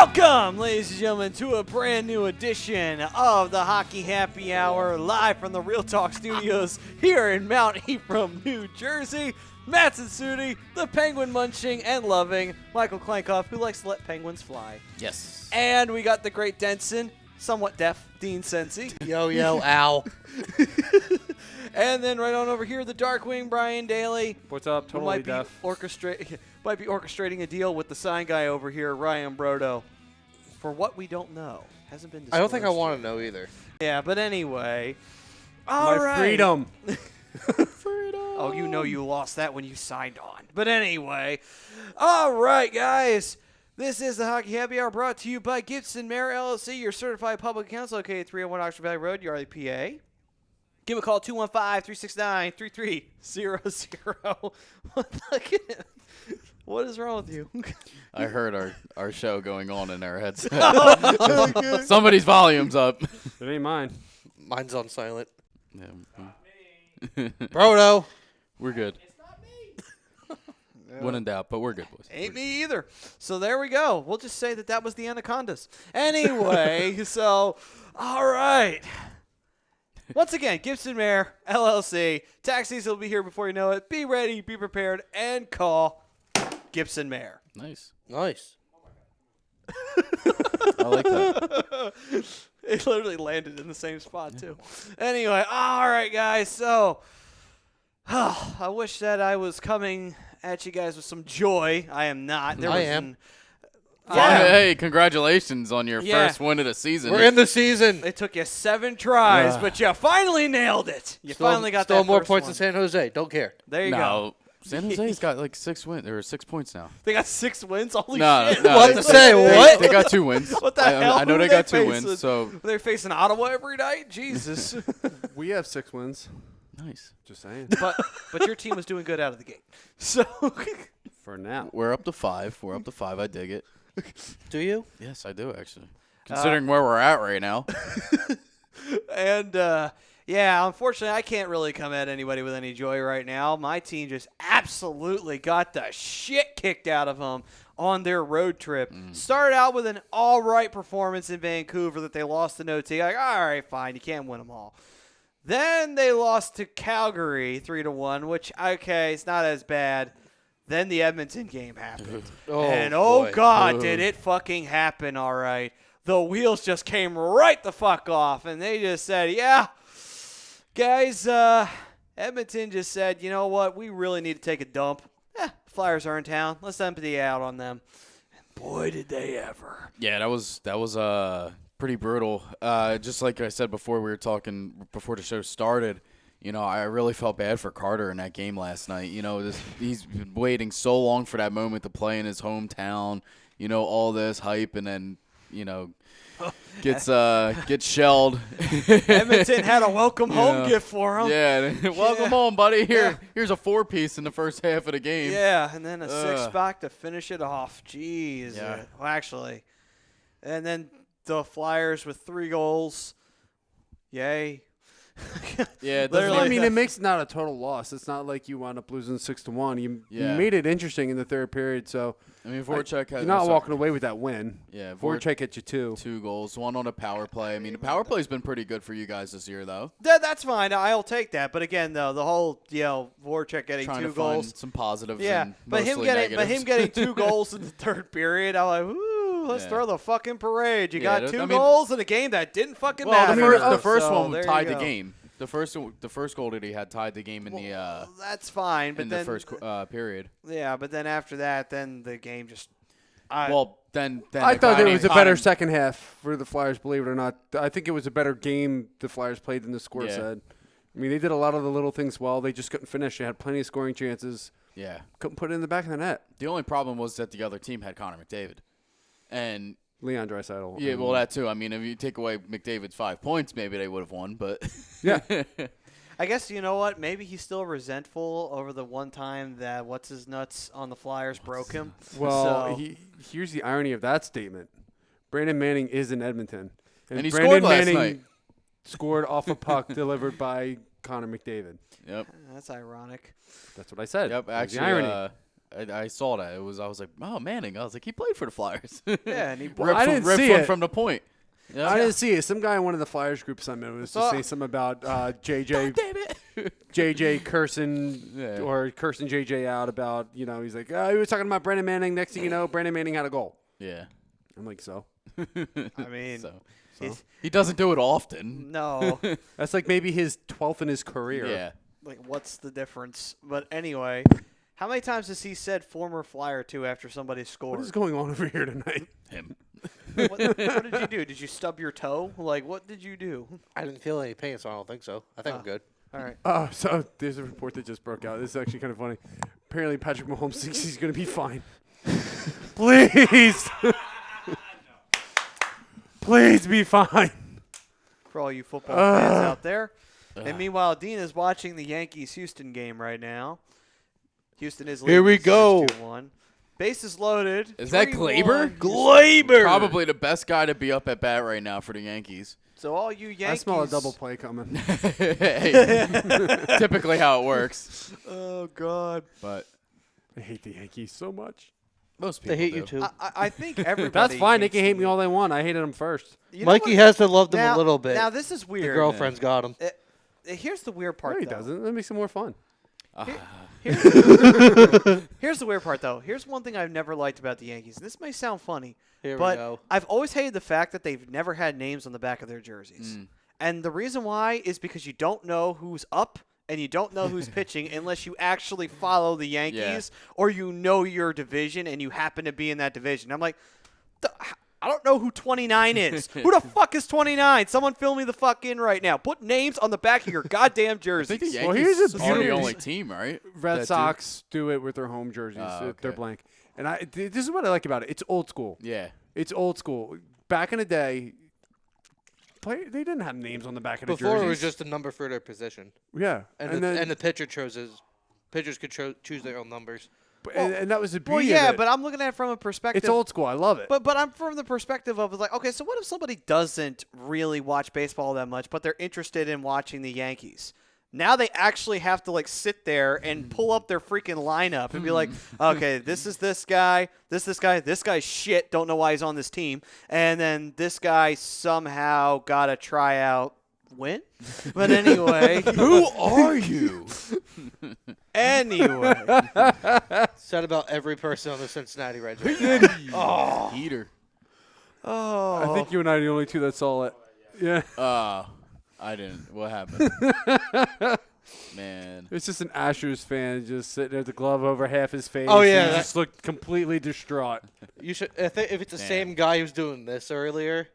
Welcome, ladies and gentlemen, to a brand new edition of the Hockey Happy Hour, live from the Real Talk Studios here in Mount Ephraim, New Jersey. Matt Sudi, the penguin munching and loving Michael Klankoff, who likes to let penguins fly. Yes. And we got the great Denson, somewhat deaf, Dean Sensi. Yo, ow. And then right on over here, the Darkwing, Brian Daly. What's up? Who Totally might deaf. might be orchestrating a deal with the sign guy over here, Ryan Brodo. For what we don't know. Hasn't been disclosed. I don't think I want to know either. Yeah, but anyway. All My right. freedom. Oh, you know you lost that when you signed on. But anyway. All right, guys. This is the Hockey Happy Hour brought to you by Gibson Mayer LLC, your certified public accounts located at 301 Oxford Valley Road, Yardley, PA. Give a call, 215-369-3300. What is wrong with you? I heard our show going on in our headset. Somebody's volume's up. It ain't mine. Mine's on silent. Yeah. Brodo. We're good. When in doubt, but we're good, boys. Ain't me either. So there we go. We'll just say that was the Anacondas. Anyway, so, all right. Once again, Gibson Mayer, LLC. Taxis will be here before you know it. Be ready, be prepared, and call Gibson Mayer. Nice. Nice. I like that. It literally landed in the same spot, too. Anyway, all right, guys. So, I wish that I was coming at you guys with some joy. I am not. I am. Hey, congratulations on your first win of the season. We're in the season. It took you 7 tries, but you finally nailed it. You finally got that Still more first points one. than San Jose. Don't care. There you go. No, San Jose's got like 6 wins or 6 points now. They got 6 wins. Holy No, shit! no, What to say? What? They got 2 wins. What the I hell? know Who they are got they 2 wins. facing? So They're facing Ottawa every night. Jesus. We have 6 wins. nice. Just saying. but your team was doing good out of the gate. So For now. We're up to 5. I dig it. Do you? Yes, I do actually. Considering where we're at right now. and yeah, unfortunately, I can't really come at anybody with any joy right now. My team just absolutely got the shit kicked out of them on their road trip. Started out with an all right performance in Vancouver that they lost to OT. Like, all right, fine, you can't win them all. Then they lost to Calgary 3-1, which, okay, it's not as bad. Then the Edmonton game happened. Boy. God, did it fucking happen, all right. The wheels just came right the fuck off, and they just said, yeah, guys, Edmonton just said, you know what, we really need to take a dump. Flyers are in town. Let's empty out on them. And boy, did they ever. Yeah, that was pretty brutal. Just like I said before, we were talking before the show started. You know, I really felt bad for Carter in that game last night. You know, he's been waiting so long for that moment to play in his hometown. You know, all this hype, and then gets shelled. Edmonton had a welcome home gift for him. Yeah, welcome home, buddy. Here's a 4-piece in the first half of the game. Yeah, and then a 6-pack to finish it off. Jeez. Yeah. Well, actually. And then the Flyers with 3 goals. Yay. Yeah, it Literally. doesn't I mean, it makes it not a total loss. It's not like you wound up losing 6-1. You made it interesting in the third period. So I mean, Voracek you're not walking away with that win. Yeah, Voracek hit you 2. 2 goals, 1 on a power play. I mean, the power play's been pretty good for you guys this year, though. That's fine. I'll take that. But again, though, the whole Voracek getting Trying 2 to goals. find some positives. Yeah, and but him mostly getting 2 goals in the third period, I'm like, ooh, let's throw the fucking parade. You Yeah, got 2 I mean- goals in a game that didn't fucking Well, matter. the first So, one there you tied the go. game. The first goal that he had tied the game in the That's fine, but in then the first period. yeah, but then after that, then the game just. Then I thought it it was a better second half for the Flyers, believe it or not. I think it was a better game the Flyers played than the score said. I mean, they did a lot of the little things well. They just couldn't finish. They had plenty of scoring chances. Yeah. Couldn't put it in the back of the net. The only problem was that the other team had Connor McDavid. And Leon Draisaitl. yeah, well, that too. I mean, if you take away McDavid's 5 points, maybe they would have won, but Yeah. I guess you know what? Maybe he's still resentful over the one time that what's his nuts on the Flyers broke him. Well, So- here's the irony of that statement. Brandon Manning is in Edmonton. And he Brandon scored last Manning night. scored off a puck delivered by Connor McDavid. Yep. That's ironic. That's what I said. Yep. There's the Actually, irony. I saw that. I was like, oh, Manning. I was like, he played for the Flyers. Yeah, and he I didn't see one it. from the point. Yeah. I didn't see it. Some guy in one of the Flyers groups I'm in was to say something about JJ. Damn it. JJ cursing Yeah. or cursing JJ out about, he's like, he was talking about Brandon Manning. Next thing you know, Brandon Manning had a goal. Yeah. I'm like, so? I mean, So he's- he doesn't do it often. no. That's like maybe his 12th in his career. Yeah. Like, what's the difference? But anyway, how many times has he said former Flyer to after somebody scored? What is going on over here tonight? Him. What did you do? Did you stub your toe? Like, what did you do? I didn't feel any pain, so I don't think so. I think I'm good. All right. So there's a report that just broke out. This is actually kind of funny. Apparently, Patrick Mahomes thinks he's going to be fine. Please. Please be fine. For all you football fans out there. And meanwhile, Dean is watching the Yankees-Houston game right now. Houston is leading. Here we go. 2-1. Bases loaded. Is that 3-1. Glaber? Probably the best guy to be up at bat right now for the Yankees. So all you Yankees. I smell a double play coming. Hey, typically how it works. Oh, God. But I hate the Yankees so much. most people They hate do. you too. I think everybody. That's fine. They hates can hate the me all they want. I hated them first. You know Mikey what? has to love them Now- a little bit. Now, this is The weird. girlfriend's got him. Here's the weird part, No, he though. doesn't. That makes it more fun. Here's the weird part, though. Here's one thing I've never liked about the Yankees. This may sound funny, Here we but go. I've always hated the fact that they've never had names on the back of their jerseys. And the reason why is because you don't know who's up and you don't know who's pitching unless you actually follow the Yankees or you know your division and you happen to be in that division. I'm like, I don't know who 29 is. Who the fuck is 29? Someone fill me the fuck in right now. Put names on the back of your goddamn I jerseys. think the Well, Yankees here's a are the beautiful- only team, right? Red that Sox do it with their home jerseys. Okay. They're blank. And this is what I like about it. It's old school. Yeah. It's old school. Back in the day, they didn't have names on the back of the Before jerseys. it was just a number for their position, yeah, and the pitcher pitchers could choose their own numbers. and that was the beauty Well, yeah, of it. but I'm looking at it from a perspective. It's old school. I love it. But I'm from the perspective of like, okay, so what if somebody doesn't really watch baseball that much, but they're interested in watching the Yankees? Now they actually have to like sit there and pull up their freaking lineup and be like, okay, this is this guy, this guy, this guy's shit, don't know why he's on this team, and then this guy somehow got a tryout win. But anyway, Who are you? anyway, Said about every person on the Cincinnati Reds. Heater. oh, I think you and I are the only two that saw it. Yeah. I didn't. What happened? Man. It's just an Astros fan just sitting there with the glove over half his face. Oh, and yeah, he that- just looked completely distraught. You should. If it's the Man. same guy who's doing this earlier,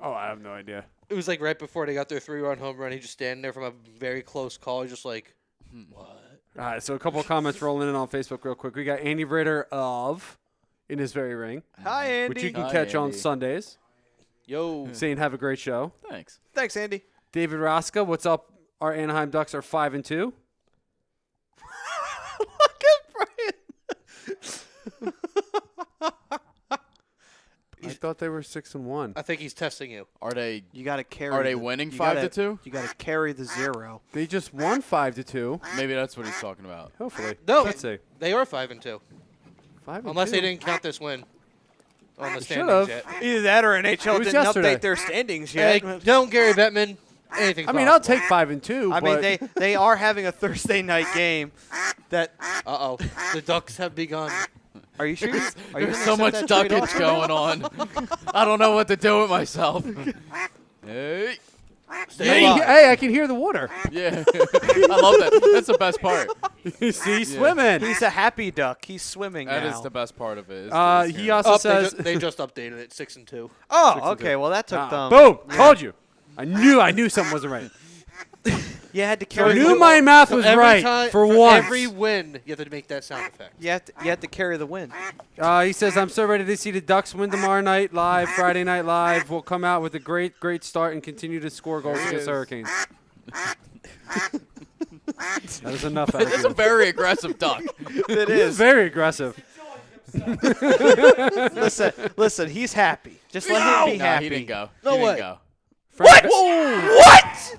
Oh, I have no idea. it was like right before they got their 3-run home run. He just standing there from a very close call. He's just like, what? All right, so a couple of comments rolling in on Facebook real quick. We got Andy Ritter of In His Very Ring, hi Andy. which you can Hi, catch on Andy. Sundays, Yo. saying have a great show. Thanks. Thanks, Andy. David Raska, what's up? Our Anaheim Ducks are 5-2. Look at Brian. I thought they were 6-1. I think he's testing you. Are they You got to carry. Are they the- winning you 5-2? gotta- You got to carry the zero. They just won 5-2. maybe that's what he's talking about. Hopefully. No, Let's see. they are 5-2. 5-2. Unless they didn't count this win on the They standings should've. yet. Either that or NHL was didn't yesterday. update their standings Hey, yet. don't Gary Bettman. Anything's I mean, I'll possible. take 5-2. I mean, but they are having a Thursday night game. That Uh-oh. The Ducks have begun. are you sure? Are you There's gonna so accept much that trade duckage offer? going on. I don't know what to do with myself. Hey. Stay hey, alive. hey, I can hear the water. Yeah. I love that. That's the best part. See, swimming. He's a happy duck. He's swimming That now. is the best part of it. He also says, they just updated it 6-2. Oh, okay. Well, that took them. boom, told you. I knew something wasn't right. You had to I carry. knew the, my math was Every right time, for once. every win, you have to make that sound effect. you had to carry the win. He says, I'm so ready to see the Ducks win tomorrow night live, Friday night live. We'll come out with a great, great start and continue to score goals against the Hurricanes. That is enough. Out of That's you. a very aggressive duck. It He's is. very aggressive. Listen. He's happy. Just let him be No, happy. he didn't go. No he didn't way. go. Frank, What?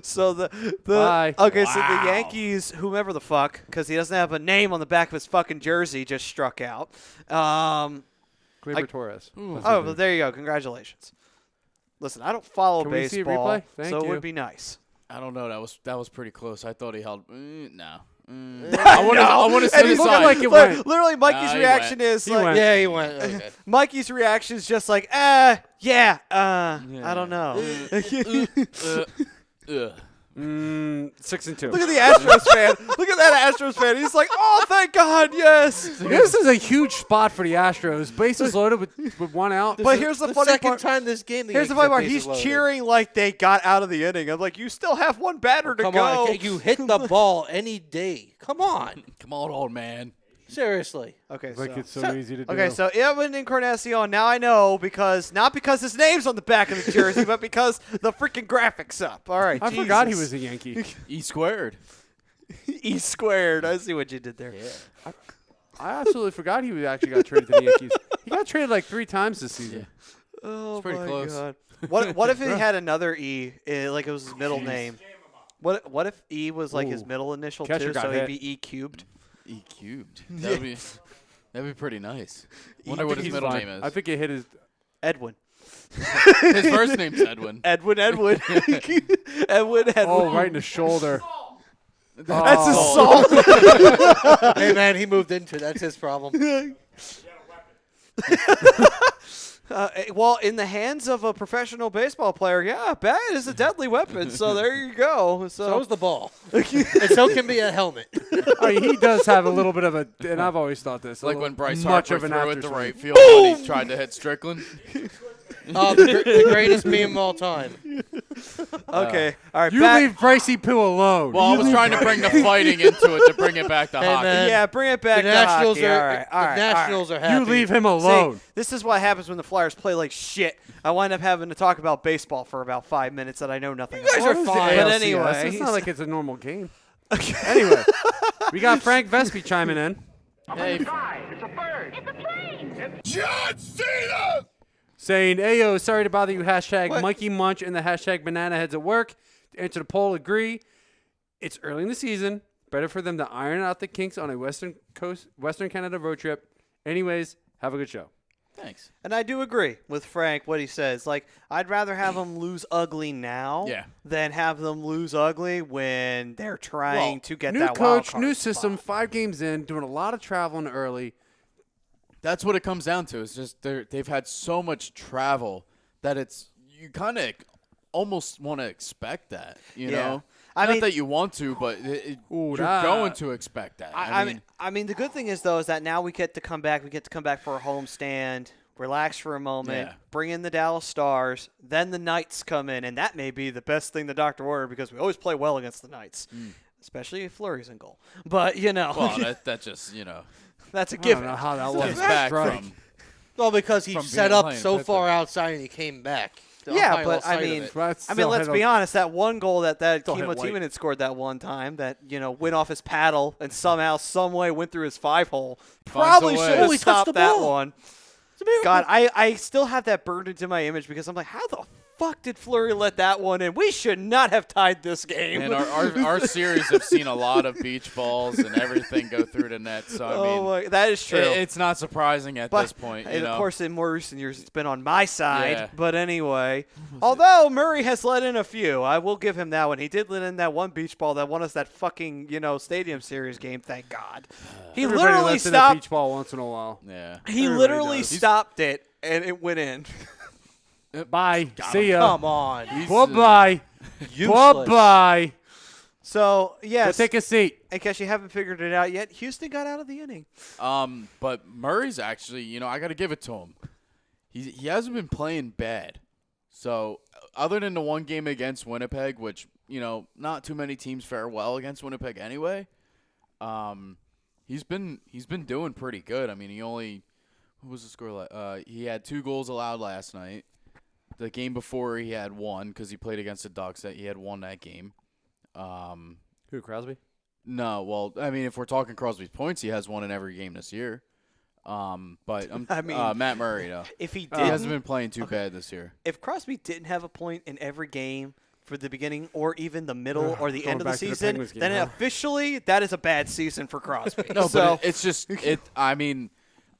So Bye. okay, so the Yankees, whomever the fuck, because he doesn't have a name on the back of his fucking jersey, just struck out. Gleyber Torres. That's his Well, name. there you go. Congratulations. Listen, I don't follow Can we see a baseball, replay? Thank so it you. would be nice. I don't know. That was pretty close. I thought he held. No. I want to And see he's the looking sign. like it went. Literally, Mikey's he reaction is He like, went. Yeah, he went. Okay. Mikey's reaction is just like, I don't know. Ugh. 6-2. Look at the Astros fan. Look at that Astros fan. He's like, oh, thank God, yes. This is a huge spot for the Astros. Bases loaded with one out. But here's the funny second part. time this game. Here's the funny part. He's cheering like they got out of the inning. I'm like, you still have one batter to Come go. on, you hit the ball any day. Come on, Come on, old man. seriously. Okay, Like so. it's so easy to do. Okay, so Edwin Encarnacion, now I know not because his name's on the back of the jersey, but because the freaking graphics up. All right, I Jesus. forgot he was a Yankee. E squared. E squared. I see what you did there. Yeah. I absolutely forgot he actually got traded to the Yankees. He got traded like 3 times this season. Oh, It's pretty my close. God. What if he had another E, like it was his middle name? What if E was like his Ooh. middle initial Catcher too, got so hit. he'd be E cubed? E cubed. That'd be pretty nice. Wonder I what think his he's middle fine. name is. I think it hit his. Edwin. His first name's Edwin. Edwin. Edwin. Oh, right in the shoulder. That's his Oh. song. Hey man, he moved into it. That's his problem. Well, in the hands of a professional baseball player, yeah, bat is a deadly weapon. So there you go. So is the ball, and so can be a helmet. I mean, he does have a little bit of a, and I've always thought this. Like when Bryce much Harper of an threw it after the swing. right field when he tried to hit Strickland. Oh, the greatest meme of all time. Okay. All right. You back. leave Brycey Poo alone. Well, I was trying to bring the fighting into it to bring it back to Hey, hockey. man. Yeah, bring it back The to Nationals hockey. are All right. All right. the Nationals are happy. you leave him See, alone. this is what happens when the Flyers play like shit. I wind up having to talk about baseball for about 5 minutes that I know nothing guys about. are fine. But ALCS. anyway, it's not like it's a normal game. Anyway, we got Frank Vespi chiming in. Hey, Saying, Ayo, sorry to bother you, hashtag Mikey Munch and the hashtag Banana Heads at work. To answer the poll, agree. It's early in the season. Better for them to iron out the kinks on a Western Canada road trip. Anyways, have a good show. thanks. and I do agree with Frank what he says. Like, I'd rather have them lose ugly now Yeah. than have them lose ugly when they're trying to get New that wild coach, card new spot. system, 5 games in, doing a lot of traveling early. That's what it comes down to. It's just they've had so much travel that you kind of almost want to expect that. You Yeah. know, I not mean- that you want to, but Ooh, you're that- going to expect that. I mean, the good thing is though is that now we get to come back. We get to come back for a home stand, relax for a moment, Yeah. bring in the Dallas Stars. Then the Knights come in, and that may be the best thing the doctor ordered because we always play well against the Knights, especially if Fleury's in goal. But well, that just that's a I don't given. know how that steps was. back Strike. from. Well, because he From set being up playing so Pittsburgh. far outside and he came back. The Yeah, umpire but lost I sight of mean, it. But I mean, still let's hit be a- honest. That one goal that Still hit Kimo white. Timonen scored that one time, that went off his paddle and somehow, some way went through his 5-hole. Probably a way. should Oh, have he touched stopped the that ball. one. It's a miracle. God, I still have that burned into my image because I'm like, how the fuck did Fleury let that one in? We should not have tied this game. And our series have seen a lot of beach balls and everything go through the net. So I mean, my, that is true. it's not surprising at But, this point. and You know? of course, in more recent years, it's been on my side. Yeah. But anyway, although Murray has let in a few, I will give him that one. He did let in that one beach ball that won us that fucking Stadium Series game. Thank God. He Everybody literally lets in a stopped. beach ball once in a while. Yeah. He Everybody literally does. stopped it, and it went in. Bye. See ya. Come on. Bye-bye. Useless. Bye-bye. So Go yes, take a seat. in case you haven't figured it out yet, Houston got out of the inning. But Murray's actually, I got to give it to him. He hasn't been playing bad. So other than the one game against Winnipeg, which not too many teams fare well against Winnipeg anyway. He's been doing pretty good. I mean, what was the score? He had 2 goals allowed last night. The game before he had 1 because he played against the Ducks. That he had 1 that game. Who, Crosby? No, well, I mean, if we're talking Crosby's points, he has 1 in every game this year. But I mean, Matt Murray, though. If he He didn't, hasn't been playing too bad this year. if Crosby didn't have a point in every game for the beginning or even the middle or the Going end of the back to the season, Penguins game, then huh? officially that is a bad season for Crosby. No, so but it's just it. I mean,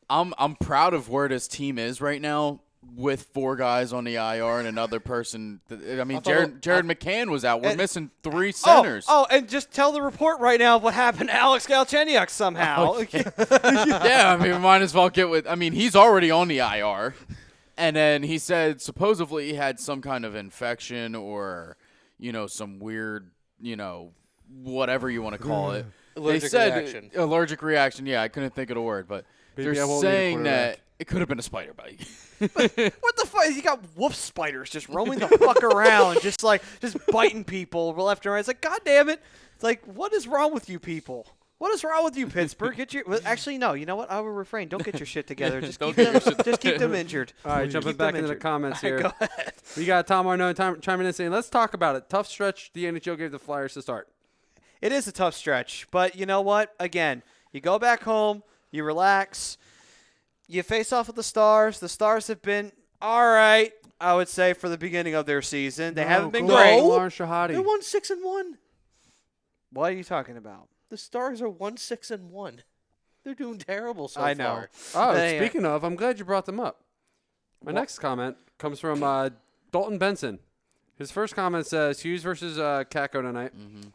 I'm proud of where this team is right now with 4 guys on the IR and another person. I mean, Jared McCann was out. We're missing 3 centers. Oh, and just tell the report right now of what happened to Alex Galchenyuk somehow. Yeah, I mean, we might as well get with. I mean, he's already on the IR, and then he said supposedly he had some kind of infection or, some weird, whatever you want to call it. Allergic they said reaction. Allergic reaction. Yeah, I couldn't think of the word, but Maybe I they're won't need a saying quarterback. that it could have been a spider bite. What the fuck? You got wolf spiders just roaming the fuck around, just biting people left and right. It's like, God damn it! It's like, what is wrong with you people? What is wrong with you, Pittsburgh? Actually, no. You know what? I will refrain. Don't get your shit together. Just keep them injured. All right, jumping Keep back them into the injured. comments All right, here. go ahead. We got Tom Arnaud chiming in saying, let's talk about it. Tough stretch the NHL gave the Flyers to start. It is a tough stretch, but you know what? Again, you go back home, you relax, you face off with the Stars. The Stars have been all right, I would say, for the beginning of their season. They haven't been go great. Lawrence Shahadi. They won 6-1. What are you talking about? The Stars are 1-6-1. They're doing terrible so I know. far. Oh, They, speaking of, I'm glad you brought them up. My next comment comes from Dalton Benson. His first comment says Hughes versus Kako tonight. Mm-hmm.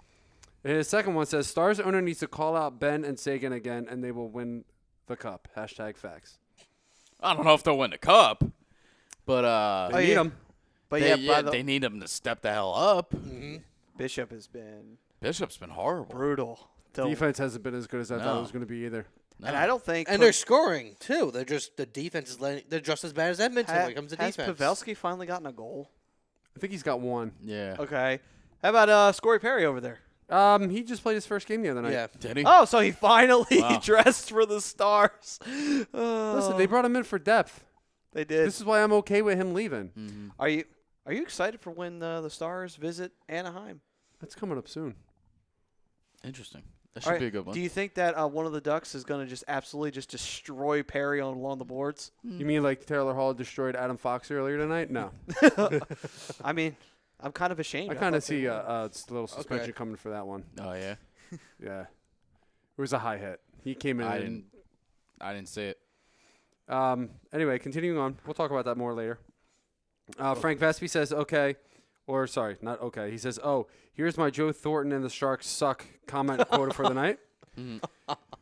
His second one says Stars owner needs to call out Ben and Sagan again, and they will win the cup. #facts. I don't know if they'll win the cup, but They need them. But they need them to step the hell up. Bishop has been Bishop's been horrible. brutal. Defense hasn't been as good as I thought it No. was going to be either. No. And I don't think. And they're scoring, too. They're just, the defense is they're just as bad as Edmonton when it comes to has defense. Pavelski finally gotten a goal? I think he's got one. Yeah. Okay. How about Scory Perry over there? He just played his first game the other night. Yeah. Did he? Oh, so he finally Wow. dressed for the Stars. Listen, they brought him in for depth. They did. This is why I'm okay with him leaving. Mm-hmm. Are you excited for when the Stars visit Anaheim? That's coming up soon. Interesting. That All should right, be a good one. Do you think that one of the Ducks is going to just absolutely just destroy Perry along the boards? You mean like Taylor Hall destroyed Adam Fox earlier tonight? No. I mean, I'm kind of ashamed. I kind of thought they see were. a little suspension Okay. coming for that one. Oh yeah. Yeah. It was a high hit. He came in. I didn't see it. Anyway, continuing on. We'll talk about that more later. Frank Vespi says, okay. Or, sorry, not okay. He says, oh, here's my Joe Thornton and the Sharks suck comment quota for the night.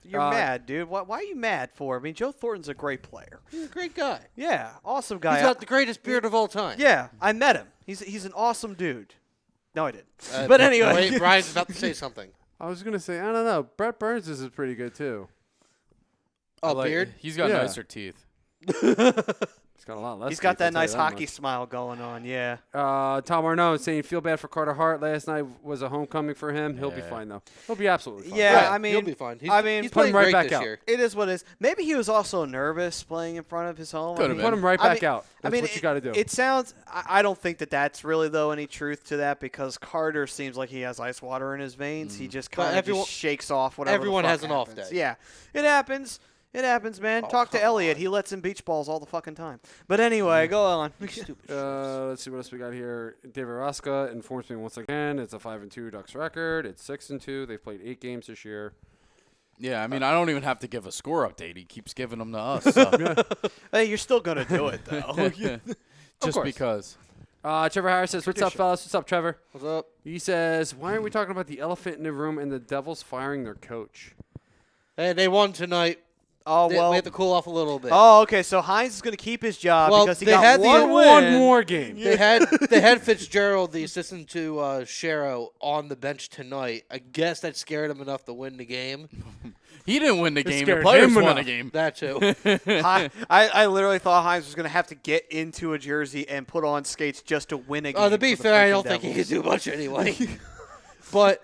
You're mad, dude. Why are you mad for? I mean, Joe Thornton's a great player. He's a great guy. Yeah, awesome guy. He's got the greatest beard of all time. Yeah, I met him. He's an awesome dude. No, I didn't. But anyway. Wait, Brian's about to say something. I was going to say, I don't know. Brett Burns is pretty good, too. Oh, beard? He's got Yeah. nicer teeth. He's got a lot less. He's got teeth, I'll that tell you nice hockey much. smile going on, yeah. Tom Arnaud saying, feel bad for Carter Hart. Last night was a homecoming for him. He'll be Yeah. fine, though. He'll be absolutely fine. Yeah, Right, I mean, he'll be fine. he's put He's him playing right great back this out. year. It is what it is. Maybe he was also nervous playing in front of his home. Could've Put him right I back mean- out. That's what you got to do. It sounds. I don't think that's really though any truth to that because Carter seems like he has ice water in his veins. He just But kind of everyone- shakes off whatever. everyone the fuck has an off happens. day. Yeah, it happens. It happens, man. Oh, Talk to come Elliot. on. He lets him beach balls all the fucking time. But anyway, go on. Stupid. Let's see what else we got here. David Raska informs me once again it's a 5-2 Ducks record. It's 6-2. They've played 8 games this year. Yeah, I mean, I don't even have to give a score update. He keeps giving them to us. So. Hey, you're still gonna do it though. Just course. because. Trevor Harris says, "What's up, fellas? What's up, Trevor?" What's up? He says, "Why aren't we talking about the elephant in the room and the Devils firing their coach?" Hey, they won tonight. Oh They well. have to cool off a little bit. Oh, okay. So Hines is gonna keep his job Well, because he they got had the- one One win. more game. They had Fitzgerald, the assistant to Shero, on the bench tonight. I guess that scared him enough to win the game. He didn't win the game. The scared players him won enough. the game. That too. I literally thought Hines was going to have to get into a jersey and put on skates just to win a game. To be for the fair, I freaking don't think he Devils. could do much anyway. But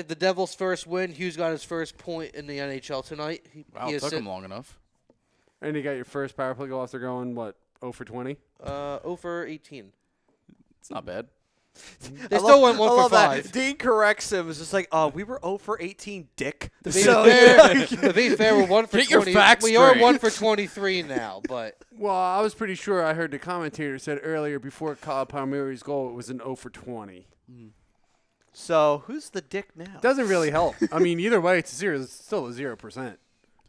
the Devils' first win, Hughes got his first point in the NHL tonight. Wow, He it took assi- him long enough. And you got your first power play goal after going, what, 0 for 20? 0 for 18. It's not bad. They still went 1 I for love 5. That. Dean corrects him. It's just like, we were 0 for 18, dick. To be fair, we're 1 for Get your 20. facts We are straight. 1 for 23 now, but Well, I was pretty sure I heard the commentator said earlier before Kyle Palmieri's goal it was an 0 for 20. So who's the dick now? Doesn't really help. I mean, either way, it's still a 0%.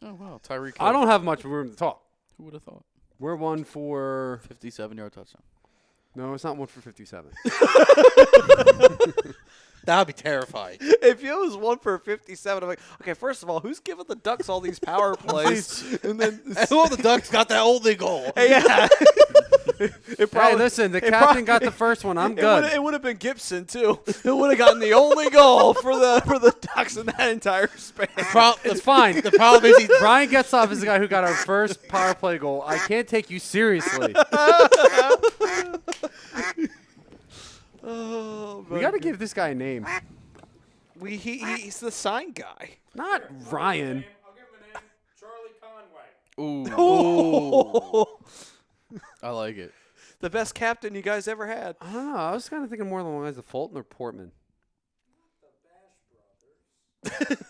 Oh, wow. Tyreek. I don't have much room to talk. Who would have thought? We're 1 for 57-yard touchdown. no, it's not 1 for 57. that would be terrifying. If it was 1 for 57, I'm like, okay, first of all, who's giving the Ducks all these power plays? And then, And who the Ducks got that only goal? yeah. Hey, listen, the captain got the first one. I'm good. It would have been Gibson too. It would have gotten the only goal for the Ducks in that entire span. It's fine. The problem is Brian Getzoff is the guy who got our first power play goal. I can't take you seriously. Oh, We got to give this guy a name. he's the sign guy. Not Ryan. I'll give him a name. Charlie Conway. Ooh. I like it. The best captain you guys ever had. I don't know. I was kind of thinking more along the lines of Fulton or Portman.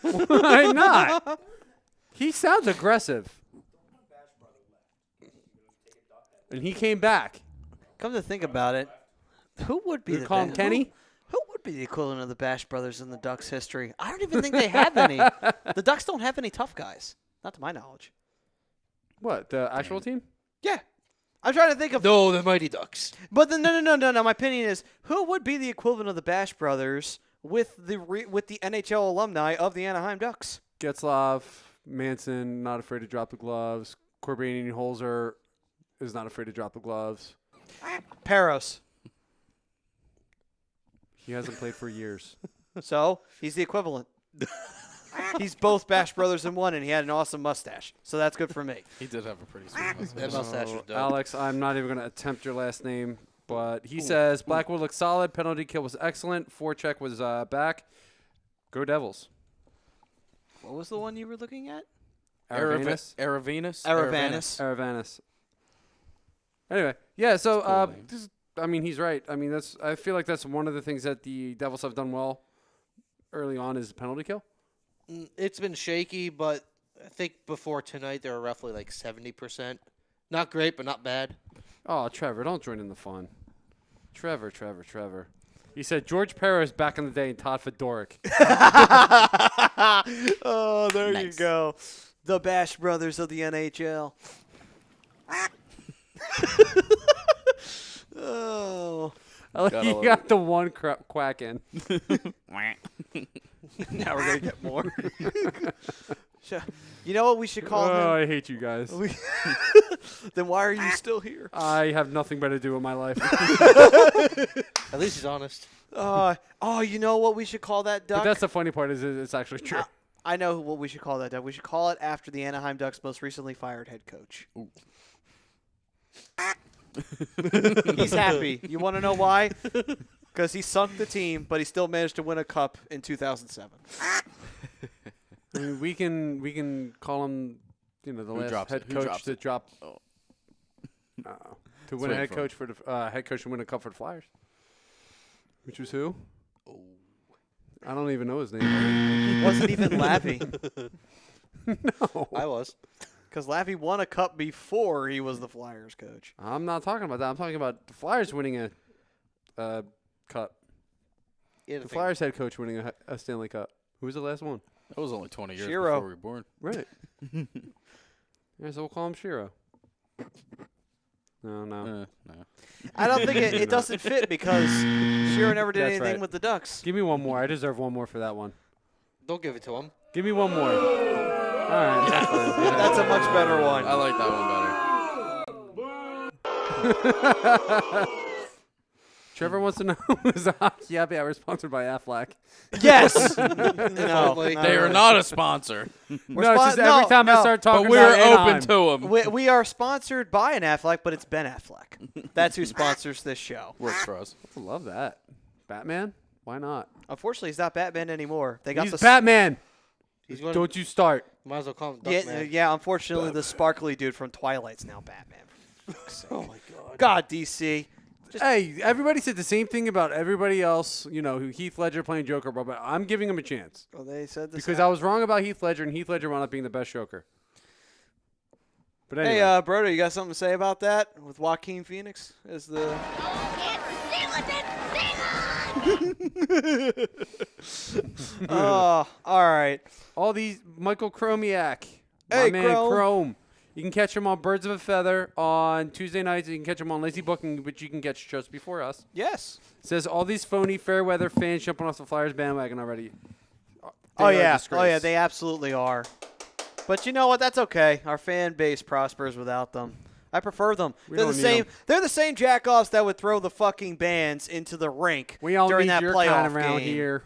Why not? He sounds aggressive. And he came back. Come to think about it, who would be You the call him Ba- Kenny? Who would be the equivalent of the Bash Brothers in the Ducks' history? I don't even think they have any. The Ducks don't have any tough guys, not to my knowledge. What, the actual team? Yeah, I'm trying to think of. no, the Mighty Ducks. But no. My opinion is, who would be the equivalent of the Bash Brothers with the NHL alumni of the Anaheim Ducks? Getzlav, Manson, not afraid to drop the gloves. Corbanian Holzer is not afraid to drop the gloves. Peros. He hasn't played for years. So he's the equivalent. He's both Bash Brothers in one, and he had an awesome mustache. So that's good for me. He did have a pretty sweet mustache. That mustache was dope. Alex, I'm not even going to attempt your last name, but he says Blackwood looked solid. Penalty kill was excellent. Forecheck was back. Go Devils. What was the one you were looking at? Aravanis. Aravanis. Anyway, yeah. So, cool name. I mean, he's right. I mean, I feel like that's one of the things that the Devils have done well early on is penalty kill. It's been shaky, but I think before tonight they were roughly like 70%. Not great, but not bad. Oh, Trevor, don't join in the fun. Trevor. He said George Peros back in the day and Todd Fedoruk. Oh, there you Nice. go. The Bash Brothers of the NHL. Oh. I like Gotta you love got the one quack in. Now we're going to get more. You know what we should call him? I hate you guys. Then why are you still here? I have nothing better to do with my life. At least he's honest. You know what we should call that duck? But that's the funny part is it's actually true. I know what we should call that duck. We should call it after the Anaheim Ducks' most recently fired head coach. He's happy. You want to know why? Because he sunk the team, but he still managed to win a cup in 2007. I mean, we can call him, the Who last drops head it? Who coach drops to it? drop Oh. to win a waiting head for coach for the head coach to win a cup for the Flyers. Which was who? I don't even know his name. It wasn't even Laffy. No, I was. Because Laffy won a cup before he was the Flyers coach. I'm not talking about that. I'm talking about the Flyers winning a cup. Yeah, The Flyers head coach winning a Stanley Cup. Who was the last one? That was only 20 years Shiro. before we were born. Right. Yeah, so we'll call him Shiro. No. No. I don't think it doesn't fit because Shearer never did That's anything right. with the Ducks. Give me one more. I deserve one more for that one. Don't give it to him. Give me one more. All right. That's fine. Yeah. That's a much better one. I like that one better. Trevor wants to know, is the Hockey Happy Hour sponsored by Aflac? Yes. Only. They are not a sponsor, No, it's just every no, time I no. start talking but we're about open to them. We are sponsored by an Affleck, but it's Ben Affleck. That's who sponsors this show. Works for us. I love that. Batman? Why not? Unfortunately, he's not Batman anymore. They got He's the Batman. He's going. Don't you start. Might as well call him Yeah, Duckman. yeah. Unfortunately, the sparkly dude from Twilight's now Batman. Oh my god. God, DC. Hey, everybody said the same thing about everybody else, who Heath Ledger playing Joker, but I'm giving him a chance. Well, they said this Because I was wrong about Heath Ledger, and Heath Ledger wound up being the best Joker. But anyway. Hey, Brodo, you got something to say about that with Joaquin Phoenix as the... Oh, all right. All these Michael Chromiak. Hey, my man Chrome. You can catch him on Birds of a Feather on Tuesday nights. You can catch him on Lazy Booking, which you can catch just before us. Yes. Says all these phony fair weather fans jumping off the Flyers bandwagon already. Oh, yeah, they absolutely are. But you know what? That's okay. Our fan base prospers without them. I prefer them. They're the same jack-offs that would throw the fucking bands into the rink We all during need that your playoff kind around game. here.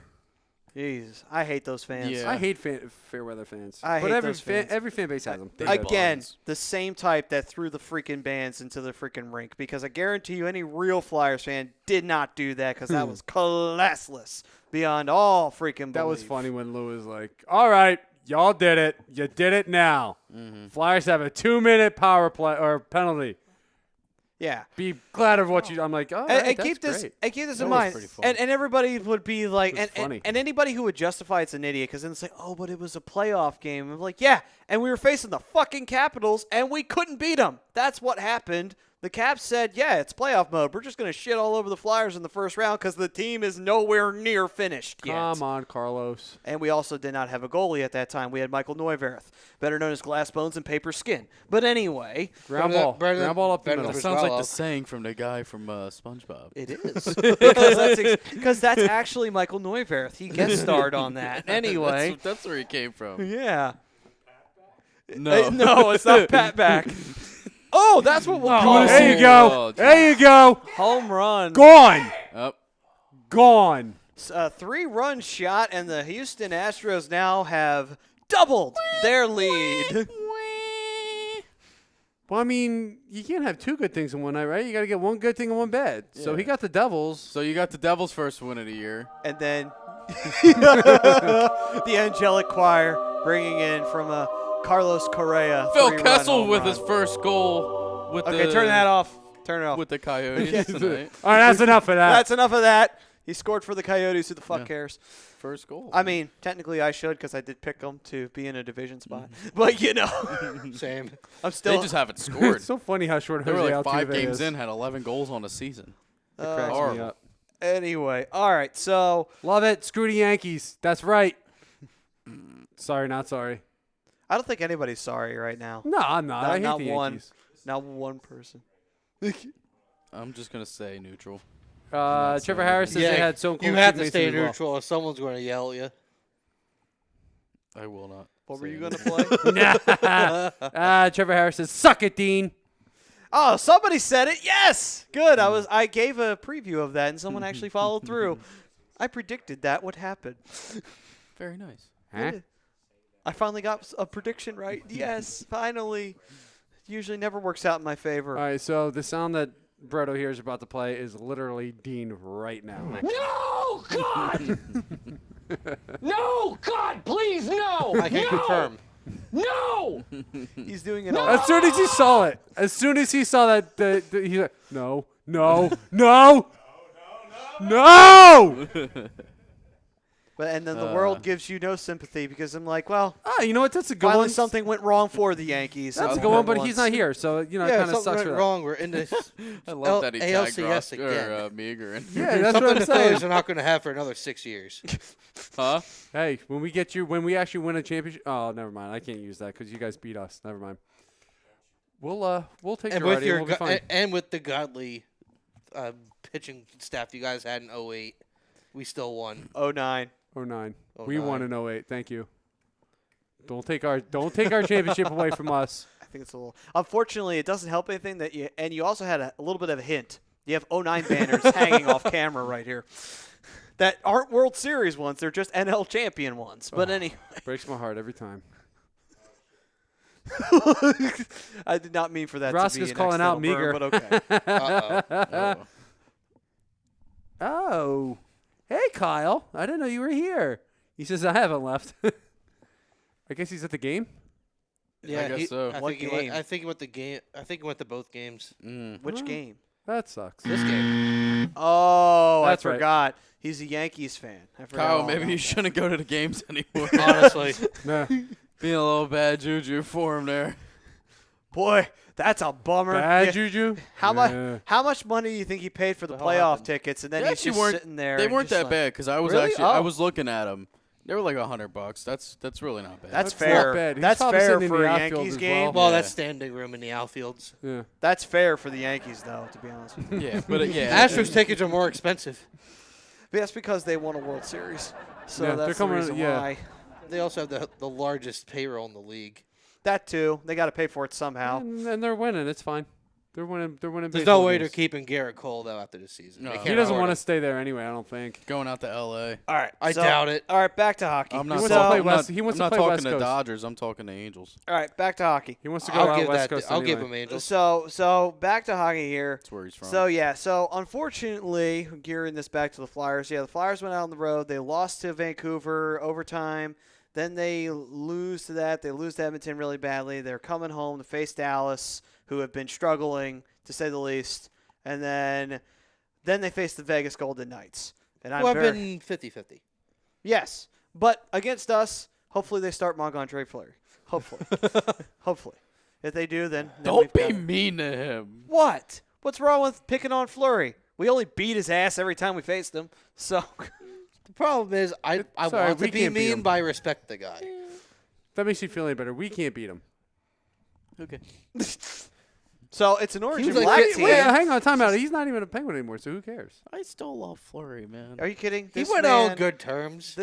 Jesus, I hate those fans. Yeah. I hate fair weather fans. I but hate every those fans. every fan base has them. Again, the same type that threw the freaking bands into the freaking rink, because I guarantee you any real Flyers fan did not do that, because that was classless beyond all freaking belief. That was funny when Lou was like, all right, y'all did it. You did it now. Flyers have a 2-minute power play or penalty. Yeah. Be glad of what you. I'm like, oh, And keep this in That was mind. pretty funny. And everybody would be like, It was funny. and anybody who would justify it's an idiot, because then it's like, oh, but it was a playoff game. I'm like, yeah, and we were facing the fucking Capitals, and we couldn't beat them. That's what happened. The Caps said, yeah, it's playoff mode. We're just going to shit all over the Flyers in the first round because the team is nowhere near finished yet. Come on, Carlos. And we also did not have a goalie at that time. We had Michael Neuwirth, better known as Glass Bones and Paper Skin. But anyway. Ground ball. Ground ball up the middle. That sounds like the saying from the guy from SpongeBob. It is. Because that's actually Michael Neuwirth. He guest starred on that. Anyway. That's where he came from. Yeah. No. No, it's not Pat back. Oh, that's what we'll call it. There you go. Oh, There you go. Home run. Gone. Up. Gone. A 3-run shot, and the Houston Astros now have doubled their lead. Well, I mean, you can't have two good things in one night, right? You got to get one good thing and one bad. So he got the Devils. So you got the Devils' first win of the year. And then the Angelic Choir bringing in from Carlos Correa. Phil 3-run Kessel home with run. his first goal. Okay, turn that off. Turn it off. With the Coyotes tonight. All right, that's enough of that. That's enough of that. He scored for the Coyotes. Who the fuck cares? First goal. I mean, technically I should, because I did pick them to be in a division spot. But, you know. Same. I'm still. They just haven't scored. It's so funny how short They were Jose like 5 Altuve games is. in, had 11 goals on a season. It cracks me horrible. up. Anyway, all right. So Love it. Screw the Yankees. That's right. Sorry, not sorry. I don't think anybody's sorry right now. No, I'm not. I hate not the one. Yankees. Not one person. I'm just going to say neutral. Trevor Harris says they had so cool you have to teammates stay in the ball. neutral or someone's going to yell at you. I will not. What were say you going anything. to play? Trevor Harris says, suck it, Dean. Oh, somebody said it. Yes. Good. I gave a preview of that, and someone actually followed through. I predicted that would happen. Very nice. Huh? I finally got a prediction right. Yes, finally. Usually never works out in my favor. All right, so the sound that Brodo here is about to play is literally Dean right now. No, God! No, God, please, no! I can confirm. No! He's doing it all. As soon as he saw it, he's like, no, no, no, no. But and then the world gives you no sympathy because I'm like, well, You know what? That's a good finally one. something went wrong for the Yankees. That's a So good one, for but he's once. not here, so it kind Yeah, of something sucks for went that. wrong. We're in this I love that he tagged ALCS Ross, again. or Meager in. Yeah, that's Something what I'm the saying. Phillies are not going to have for another 6 years. Huh? Hey, when we actually win a championship. Oh, never mind. I can't use that because you guys beat us. Never mind. We'll take And your with idea. your We'll be fine. and with the godly pitching staff you guys had in 08, we still won. 09. 09. Oh, We won nine. in 08. Thank you. Don't take our championship away from us. I think it's a little. Unfortunately, it doesn't help anything that you also had a little bit of a hint. You have 09 banners hanging off camera right here that aren't World Series ones. They're just NL champion ones. But anyway, Breaks my heart every time. I did not mean for that Ross to be is an calling out accidental burn, Meager. but okay. Oh. Hey, Kyle. I didn't know you were here. He says, I haven't left. I guess he's at the game. I guess so. I What think he game? went. I think he went the game. I think he went to both games. Which game? That sucks. This game. Oh, That's I right. forgot. He's a Yankees fan. I forgot Kyle, all maybe about you that. shouldn't go to the games anymore. Honestly. Nah. Being a little bad juju for him there. Boy, that's a bummer. Bad Yeah. juju. How Yeah. much? How much money do you think he paid for the The hell playoff happened? tickets? And then They he's actually just weren't- sitting there. They and weren't just that like, bad because I was Really? actually I Oh. was looking at them. They were like $100. That's really not bad. That's That's fair. not bad. He's That's probably fair sitting in for the a outfield Yankees as game. well. Well, Yeah. that's standing room in the outfields. Yeah. That's fair for the Yankees, though. To be honest with you. yeah, but yeah. Astros tickets are more expensive. But that's because they won a World Series. So Yeah, they're that's the coming- reason yeah. why. They also have the largest payroll in the league. That too. They got to pay for it somehow. And they're winning. It's fine. They're winning. They're winning. There's baseball no way games. they're keeping Garrett Cole though after the season. No. They He can't He doesn't afford want to it. stay there anyway. I don't think. Going out to L.A. All right. I so- doubt it. All right, back to hockey. I'm not, wants so, to play I'm West- not, he wants I'm to not play talking West to Coast. Dodgers. I'm talking to Angels. all right, back to hockey. He wants to go I'll out give West that. Coast I'll anyway. give him Angels. So back to hockey here. That's where he's from. So unfortunately, gearing this back to the Flyers. Yeah, the Flyers went out on the road. They lost to Vancouver overtime. Then they lose to that. They lose to Edmonton really badly. They're coming home to face Dallas, who have been struggling to say the least. And then they face the Vegas Golden Knights. And Who have very been 50-50. yes, but against us, hopefully they start Marc-Andre Fleury. Hopefully, hopefully. If they do, then Don't we've be got- mean to him. What? What's wrong with picking on Fleury? We only beat his ass every time we faced him. So The problem is I Sorry, want we to be can't beat mean, him. but I respect the guy. That makes you feel any better. We can't beat him. Okay. so it's an orange was and like black fifty- team. Wait, hang on, time out. He's not even a Penguin anymore, so who cares? I still love Flurry, man. Are you kidding? He This went out on man- good terms.